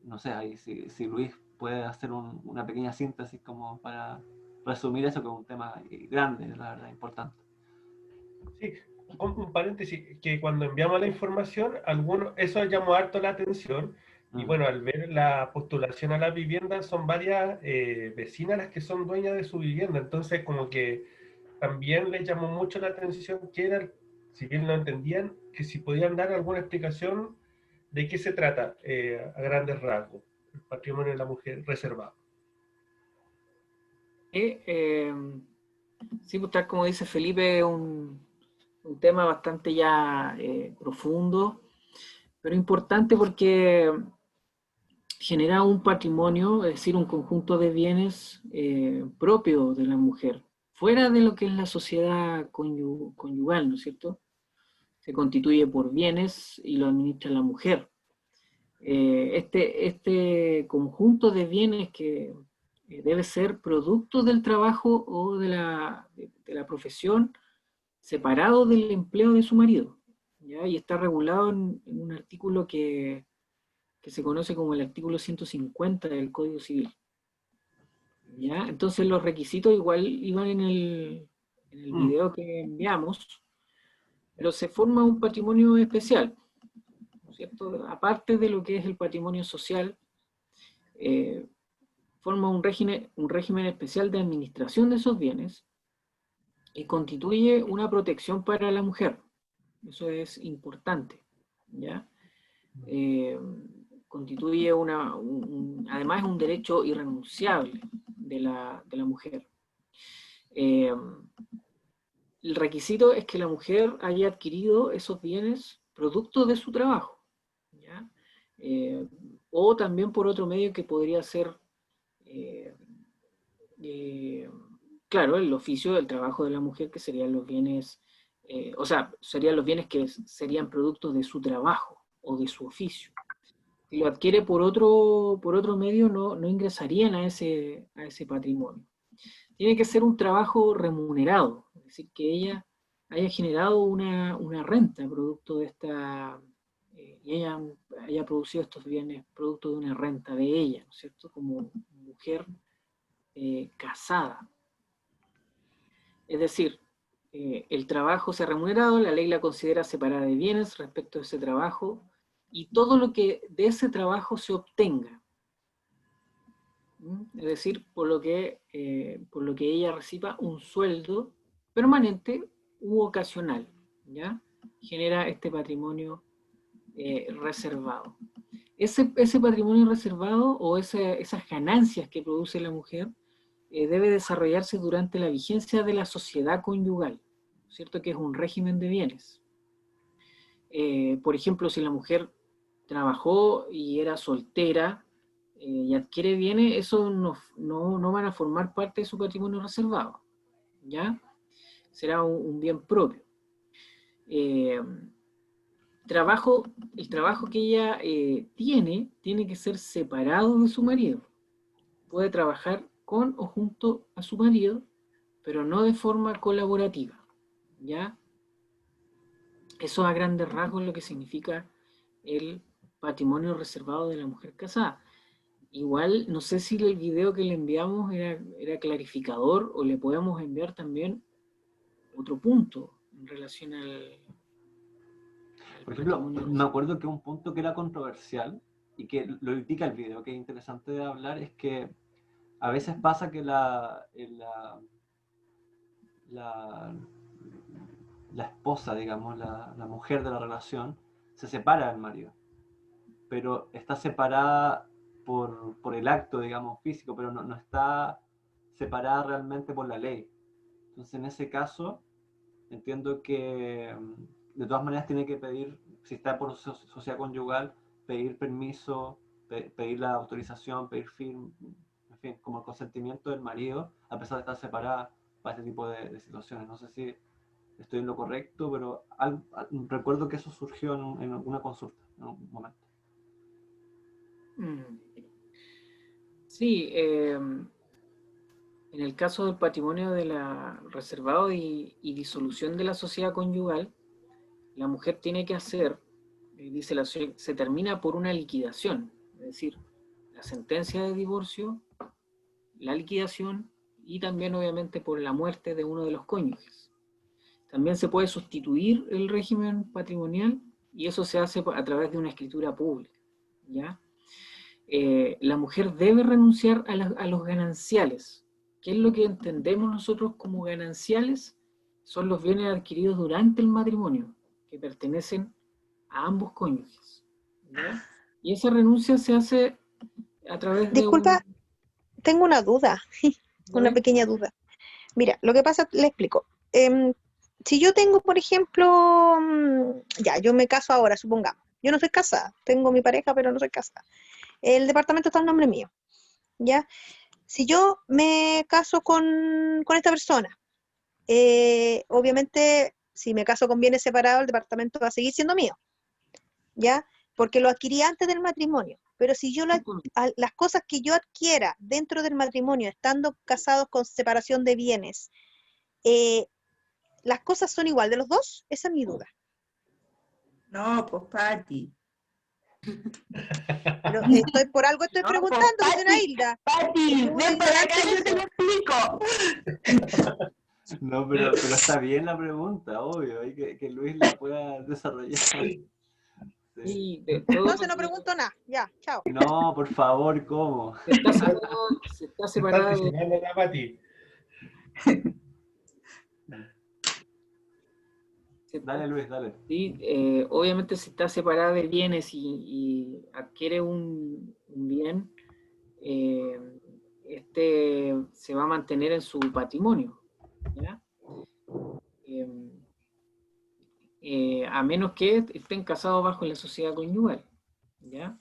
No sé, ahí si Luis puede hacer una pequeña síntesis como para resumir eso, que es un tema grande, la verdad, importante. Sí, un paréntesis, que cuando enviamos la información, eso llamó harto la atención, y bueno, al ver la postulación a la vivienda, son varias vecinas las que son dueñas de su vivienda, entonces como que también les llamó mucho la atención que era, si bien no entendían, que si podían dar alguna explicación de qué se trata a grandes rasgos, el patrimonio de la mujer reservado. Sí, pues tal como dice Felipe, un tema bastante ya profundo, pero importante porque genera un patrimonio, es decir, un conjunto de bienes propio de la mujer, fuera de lo que es la sociedad conyugal, ¿no es cierto? Se constituye por bienes y lo administra la mujer. Este conjunto de bienes que debe ser producto del trabajo o de la profesión, separado del empleo de su marido, ¿ya? Y está regulado en un artículo que se conoce como el artículo 150 del Código Civil, ¿ya? Entonces los requisitos igual iban en el video que enviamos, pero se forma un patrimonio especial, ¿no es cierto? Aparte de lo que es el patrimonio social, forma un régimen especial de administración de esos bienes y constituye una protección para la mujer. Eso es importante, ¿ya? Constituye además un derecho irrenunciable de la mujer. El requisito es que la mujer haya adquirido esos bienes producto de su trabajo, ¿ya? O también por otro medio que podría ser, claro, el oficio del trabajo de la mujer, que serían los bienes, serían los bienes que serían productos de su trabajo o de su oficio. Si lo adquiere por otro medio, no ingresarían a ese patrimonio. Tiene que ser un trabajo remunerado, es decir, que ella haya generado una renta producto de y ella haya producido estos bienes producto de una renta de ella, ¿no es cierto? Como mujer casada. Es decir, el trabajo se ha remunerado, la ley la considera separada de bienes respecto a ese trabajo, y todo lo que de ese trabajo se obtenga, es decir, por lo que ella reciba un sueldo permanente u ocasional, ¿ya? Genera este patrimonio reservado. Ese patrimonio reservado o esas ganancias que produce la mujer debe desarrollarse durante la vigencia de la sociedad conyugal, ¿cierto? Que es un régimen de bienes. Por ejemplo, si la mujer trabajó y era soltera y adquiere bienes, eso no van a formar parte de su patrimonio reservado, ¿ya? Será un bien propio. El trabajo que ella tiene que ser separado de su marido. Puede trabajar con o junto a su marido, pero no de forma colaborativa, ¿ya? Eso a grandes rasgos es lo que significa el patrimonio reservado de la mujer casada. Igual, no sé si el video que le enviamos era clarificador o le podemos enviar también otro punto en relación al Por ejemplo, patrimonio me reservado. acuerdo que un punto que era controversial y que lo indica el video, que es interesante de hablar, es que a veces pasa que la esposa, digamos, la mujer de la relación, se separa del marido, pero está separada por el acto, digamos, físico, pero no está separada realmente por la ley. Entonces, en ese caso, entiendo que de todas maneras tiene que pedir, si está por sociedad conyugal, pedir permiso, pedir la autorización, pedir firma, en fin, como el consentimiento del marido, a pesar de estar separada para este tipo de situaciones. No sé si estoy en lo correcto, pero recuerdo que eso surgió en alguna consulta, en algún momento. Sí, en el caso del patrimonio reservado y disolución de la sociedad conyugal, la mujer tiene que hacer, dice la sociedad, se termina por una liquidación, es decir, la sentencia de divorcio, la liquidación y también obviamente por la muerte de uno de los cónyuges. También se puede sustituir el régimen patrimonial y eso se hace a través de una escritura pública, ¿ya? La mujer debe renunciar a los gananciales. ¿Qué es lo que entendemos nosotros como gananciales? Son los bienes adquiridos durante el matrimonio, que pertenecen a ambos cónyuges, ¿ya? Y esa renuncia se hace a través de Disculpa, tengo una duda, una pequeña duda. Mira, lo que pasa, le explico. Si yo tengo, por ejemplo, ya, yo me caso ahora, supongamos. Yo no soy casada, tengo mi pareja, pero no soy casada. El departamento está en nombre mío, ¿ya? Si yo me caso con esta persona, obviamente, si me caso con bienes separados, el departamento va a seguir siendo mío, ¿ya? Porque lo adquirí antes del matrimonio. Pero si yo las cosas que yo adquiera dentro del matrimonio, estando casados con separación de bienes, ¿las cosas son igual de los dos? Esa es mi duda. No, pues Pati. Pero por algo estoy preguntando, pues, señora Hilda. Pati, ven para acá, yo te lo explico. No, pero está bien la pregunta, obvio, hay que Luis la pueda desarrollar. Sí. Entonces no pregunto nada, ya, chao. No, por favor, ¿cómo? Se está separada de la Pati. Dale, Luis, dale. Sí, obviamente si está separada de bienes y adquiere un bien, este se va a mantener en su patrimonio, ¿ya? A menos que estén casados bajo la sociedad conyugal, ¿ya?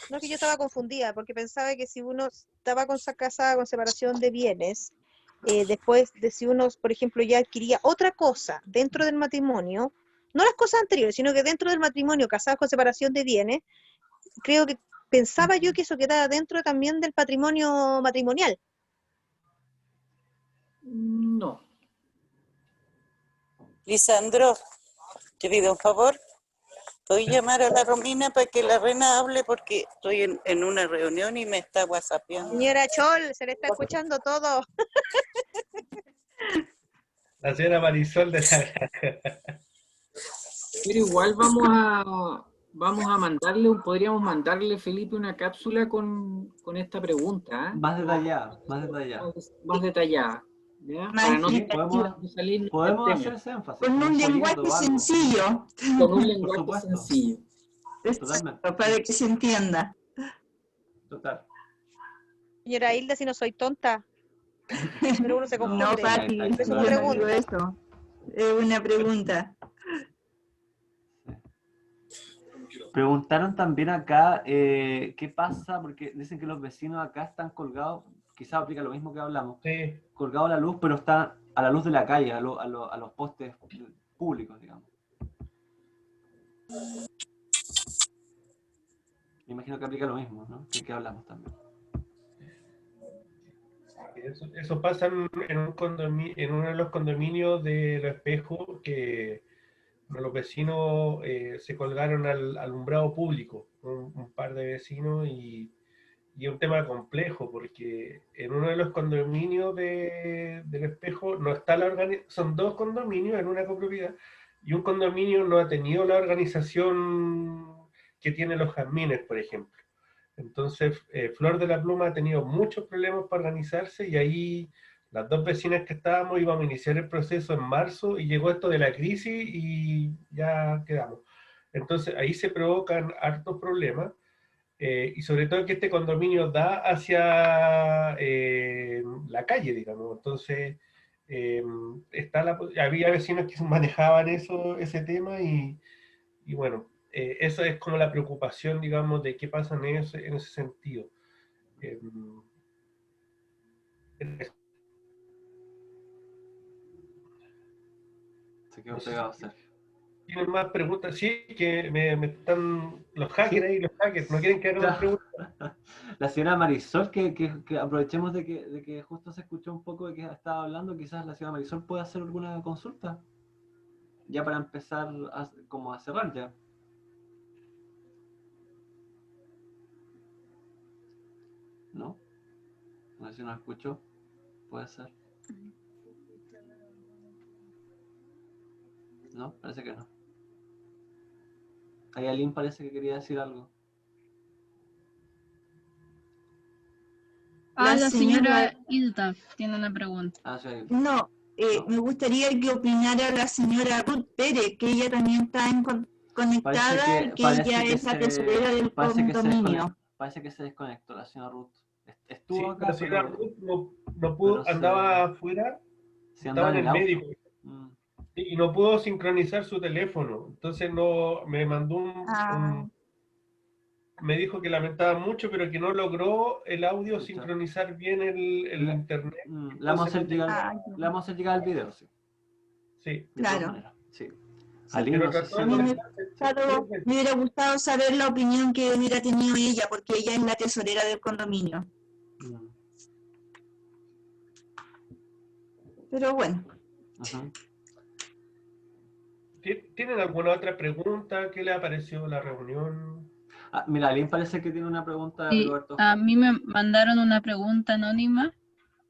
No, que yo estaba confundida, porque pensaba que si uno estaba casada con separación de bienes, después de si uno, por ejemplo, ya adquiría otra cosa dentro del matrimonio, no las cosas anteriores, sino que dentro del matrimonio, casados con separación de bienes, pensaba yo que eso quedaba dentro también del patrimonio matrimonial. No. Lisandro, te pido un favor. ¿Puedo llamar a la Romina para que la reina hable? Porque estoy en una reunión y me está whatsappeando. Señora Chol, se le está escuchando todo. La señora Marisol de la... Pero igual vamos a mandarle, podríamos mandarle, Felipe, una cápsula con esta pregunta. Más detallada, más detallada. Más detallada. ¿Ya? Para no podemos hacer ese énfasis. Con un lenguaje sencillo. Con un lenguaje sencillo. Totalmente. Para que se entienda. Total. Señora Hilda, si no soy tonta. Pero uno se confunde. No, Pati, es una pregunta. Eso. Es una pregunta. Preguntaron también acá qué pasa, porque dicen que los vecinos acá están colgados, quizás aplica lo mismo que hablamos, sí, colgados a la luz, pero está a la luz de la calle, a los postes públicos, digamos. Me imagino que aplica lo mismo, ¿no? Que hablamos también. Eso pasa en uno de los condominios de Los Espejos, que los vecinos se colgaron al alumbrado público, un par de vecinos, y es un tema complejo, porque en uno de los condominios del Espejo no está la organización, son dos condominios en una copropiedad, y un condominio no ha tenido la organización que tienen los jazmines, por ejemplo. Entonces, Flor de la Pluma ha tenido muchos problemas para organizarse, y ahí las dos vecinas que estábamos íbamos a iniciar el proceso en marzo, y llegó esto de la crisis y ya quedamos. Entonces, ahí se provocan hartos problemas, y sobre todo que este condominio da hacia la calle, digamos. Entonces, había vecinos que manejaban ese tema, y bueno, eso es como la preocupación, digamos, de qué pasa en ese sentido. Se quedó pegado, Sergio. ¿Tienen más preguntas? Sí, que me están los hackers ahí, los hackers, no quieren que haga más preguntas. La señora Marisol, que aprovechemos de que justo se escuchó un poco de que estaba hablando, quizás la señora Marisol pueda hacer alguna consulta, ya para empezar como a cerrar ya. ¿No? No sé si nos escuchó, puede ser. No, parece que no. Ahí Aline parece que quería decir algo. La señora Ilta tiene una pregunta. Sí, no, me gustaría que opinara la señora Ruth Pérez, que ella también está conectada, que ella es la tesorera del condominio. Parece que se desconectó la señora Ruth. Estuvo Sí, acá, la señora Ruth no pudo, andaba afuera, estaba en el médico. Y no pudo sincronizar su teléfono. Entonces me mandó me dijo que lamentaba mucho, pero que no logró el audio sincronizar bien el internet. Le vamos a hacer llegar el video, sí. Sí. Claro. Sí. Sí, pero me hubiera gustado saber la opinión que hubiera tenido ella, porque ella es la tesorera del condominio. Pero bueno. ¿Tienen alguna otra pregunta? ¿Qué le ha parecido la reunión? Mira, Aline parece que tiene una pregunta. Sí, Roberto. A mí me mandaron una pregunta anónima.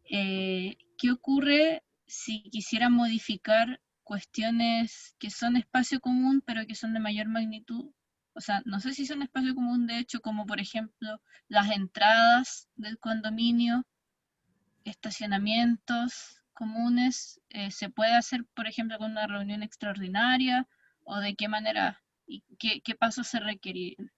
¿Qué ocurre si quisieran modificar cuestiones que son espacio común, pero que son de mayor magnitud? O sea, no sé si son espacio común, de hecho, como por ejemplo las entradas del condominio, estacionamientos comunes. ¿Se puede hacer, por ejemplo, con una reunión extraordinaria? ¿O de qué manera y qué pasos se requerirían?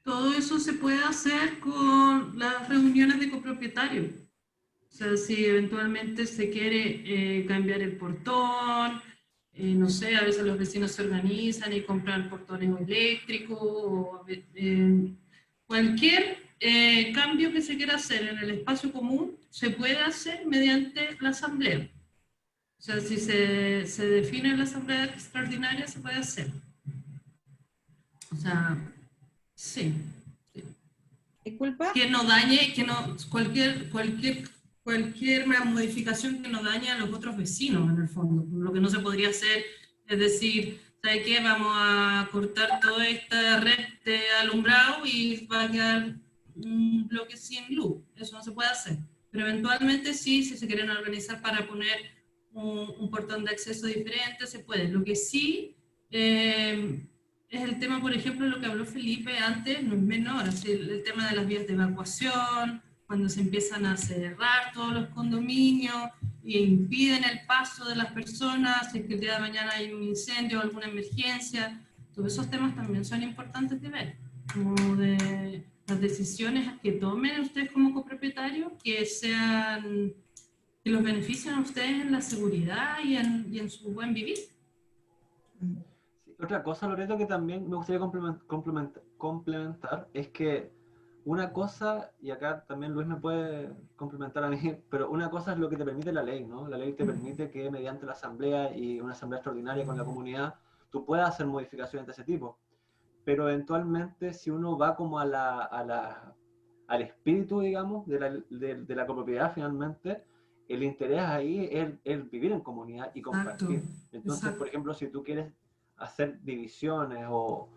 Todo eso se puede hacer con las reuniones de copropietarios. O sea, si eventualmente se quiere cambiar el portón, no sé, a veces los vecinos se organizan y compran portones eléctricos, o cualquier cambio que se quiera hacer en el espacio común se puede hacer mediante la asamblea. O sea, si se define en la asamblea extraordinaria, se puede hacer. O sea, sí. Disculpa. Que no dañe, que no, cualquier modificación que no dañe a los otros vecinos, en el fondo. Lo que no se podría hacer es decir, ¿sabe qué? Vamos a cortar toda esta red de alumbrado y va a quedar un bloque sin luz. Eso no se puede hacer. Pero eventualmente sí, si se quieren organizar para poner un portón de acceso diferente, se puede. Lo que sí es el tema, por ejemplo, lo que habló Felipe antes, no es menor, así, el tema de las vías de evacuación, cuando se empiezan a cerrar todos los condominios e impiden el paso de las personas, si es que el día de mañana hay un incendio o alguna emergencia. Todos esos temas también son importantes de ver, como de las decisiones que tomen ustedes como copropietarios, que los beneficien a ustedes en la seguridad y en su buen vivir. Otra cosa, Loreto, que también me gustaría complementar es que una cosa, y acá también Luis me puede complementar a mí, pero una cosa es lo que te permite la ley, ¿no? La ley te permite que mediante la asamblea y una asamblea extraordinaria con la comunidad, tú puedas hacer modificaciones de ese tipo. Pero eventualmente, si uno va como al espíritu, digamos, de la copropiedad finalmente, el interés ahí es el vivir en comunidad y compartir. Exacto, Entonces, exacto. por ejemplo, si tú quieres hacer divisiones o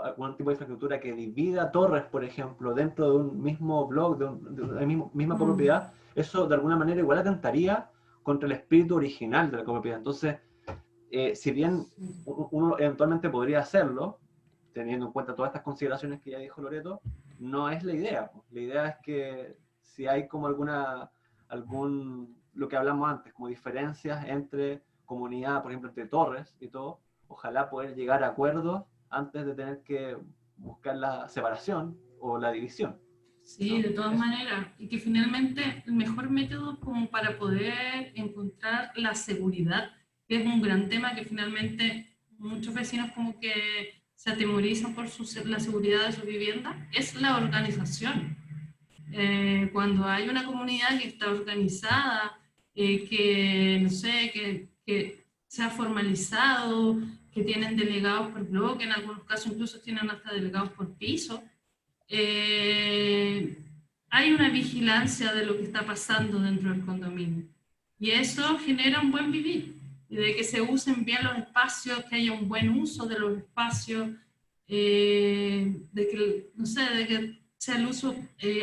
algún tipo de infraestructura que divida torres, por ejemplo, dentro de un mismo blog, de una misma copropiedad, eso de alguna manera igual atentaría contra el espíritu original de la copropiedad. Entonces, si bien uno eventualmente podría hacerlo, teniendo en cuenta todas estas consideraciones que ya dijo Loreto, no es la idea. La idea es que si hay como lo que hablamos antes, como diferencias entre comunidad, por ejemplo, entre torres y todo, ojalá poder llegar a acuerdos antes de tener que buscar la separación o la división. Sí, ¿no? de todas maneras, y que finalmente el mejor método como para poder encontrar la seguridad, que es un gran tema que finalmente muchos vecinos como que se atemorizan por la seguridad de su vivienda, es la organización. Cuando hay una comunidad que está organizada, que, no sé, que se ha formalizado, que tienen delegados por bloque, en algunos casos incluso tienen hasta delegados por piso, hay una vigilancia de lo que está pasando dentro del condominio. Y eso genera un buen vivir, y de que se usen bien los espacios, que haya un buen uso de los espacios, de que, no sé, de que sea el uso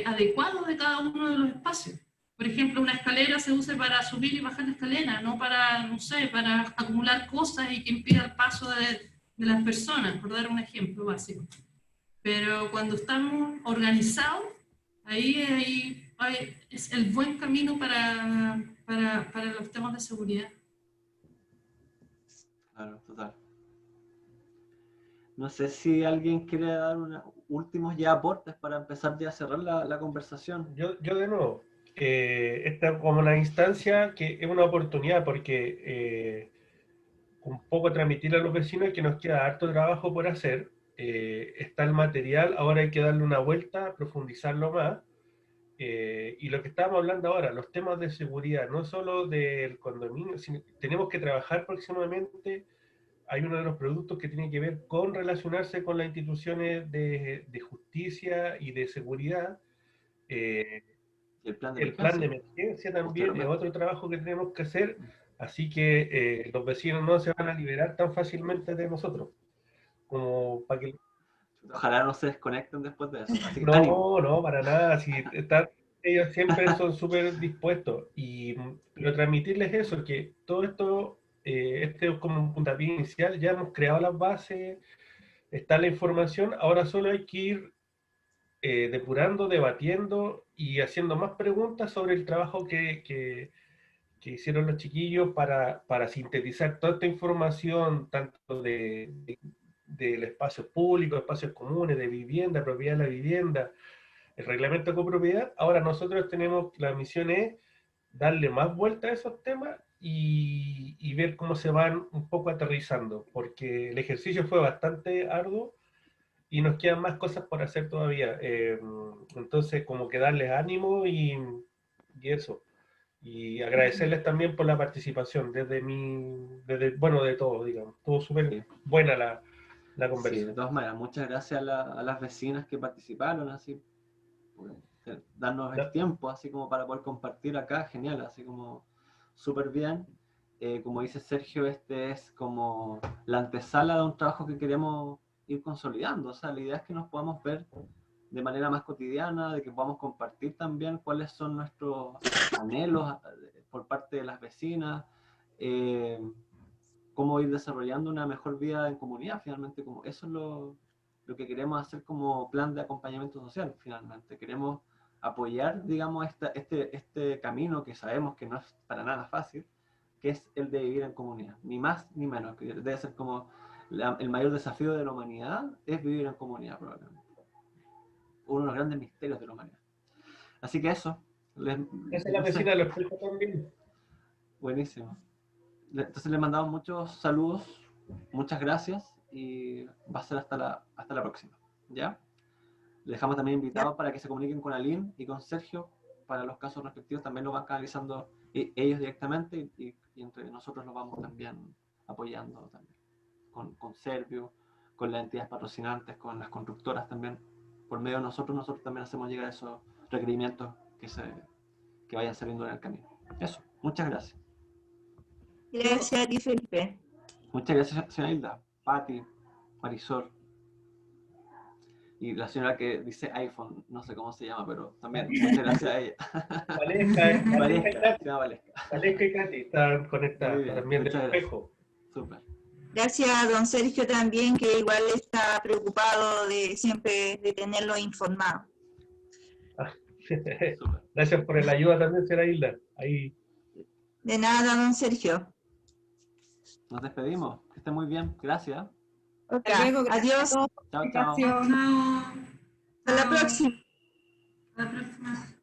adecuado de cada uno de los espacios. Por ejemplo, una escalera se use para subir y bajar la escalera, no para, no sé, para acumular cosas y que impida el paso de las personas, por dar un ejemplo básico. Pero cuando estamos organizados, ahí es el buen camino para los temas de seguridad. Claro, total. No sé si alguien quiere dar unos últimos ya aportes para empezar ya a cerrar la conversación. Yo de nuevo, esta es como una instancia que es una oportunidad porque un poco transmitirle a los vecinos que nos queda harto trabajo por hacer. Está el material, ahora hay que darle una vuelta, profundizarlo más. Y lo que estábamos hablando ahora, los temas de seguridad, no solo del condominio, sino que tenemos que trabajar próximamente. Hay uno de los productos que tiene que ver con relacionarse con las instituciones de justicia y de seguridad. El plan de El plan de emergencia. emergencia también es Posteriormente. otro trabajo que tenemos que hacer, así que los vecinos no se van a liberar tan fácilmente de nosotros, como para que... Ojalá no se desconecten después de eso. Así que ánimo. No, para nada, si ellos siempre son súper dispuestos, pero transmitirles eso, que todo esto, este es como un puntapié inicial, ya hemos creado las bases, está la información, ahora solo hay que ir depurando, debatiendo y haciendo más preguntas sobre el trabajo que hicieron los chiquillos para sintetizar toda esta información, tanto del espacio público, espacios comunes, de vivienda, propiedad de la vivienda, el reglamento de copropiedad. Ahora nosotros tenemos, la misión es darle más vuelta a esos temas y ver cómo se van un poco aterrizando, porque el ejercicio fue bastante arduo y nos quedan más cosas por hacer todavía. Entonces, como que darles ánimo y eso. Y agradecerles también por la participación bueno, de todo, digamos. Estuvo súper buena la Sí, conversación. de todas maneras, muchas gracias a las vecinas que participaron, así, por darnos el tiempo, así como para poder compartir acá, genial, así como súper bien. Como dice Sergio, este es como la antesala de un trabajo que queremos ir consolidando, o sea, la idea es que nos podamos ver de manera más cotidiana, de que podamos compartir también cuáles son nuestros anhelos por parte de las vecinas, cómo ir desarrollando una mejor vida en comunidad, finalmente, como eso es lo que queremos hacer como plan de acompañamiento social, finalmente. Queremos apoyar, digamos, este camino que sabemos que no es para nada fácil, que es el de vivir en comunidad, ni más ni menos, que debe ser como el mayor desafío de la humanidad, es vivir en comunidad, probablemente. Uno de los grandes misterios de la humanidad. Así que eso. Esa es la vecina, lo explico también. Buenísimo. Entonces les mandamos muchos saludos, muchas gracias y va a ser hasta la próxima. ¿Ya? Les dejamos también invitados para que se comuniquen con Aline y con Sergio para los casos respectivos. También lo van canalizando ellos directamente y entre nosotros los vamos también apoyando también. Con Servio, con las entidades patrocinantes, con las constructoras también. Por medio de nosotros también hacemos llegar esos requerimientos que vayan saliendo en el camino. Eso, muchas gracias. Gracias a ti, Felipe. Muchas gracias, señora Hilda, Pati, Marisol. Y la señora que dice iPhone, no sé cómo se llama, pero también muchas gracias a ella. Valesca y Katy están conectadas también del espejo. Súper. Gracias a don Sergio también, que igual está preocupado de siempre de tenerlo informado. Gracias por la ayuda también, señora Hilda. Ahí. De nada, don Sergio. Nos despedimos. Que esté muy bien. Gracias. Okay. Adiós. Chao, chao. Hasta la próxima. Hasta la próxima.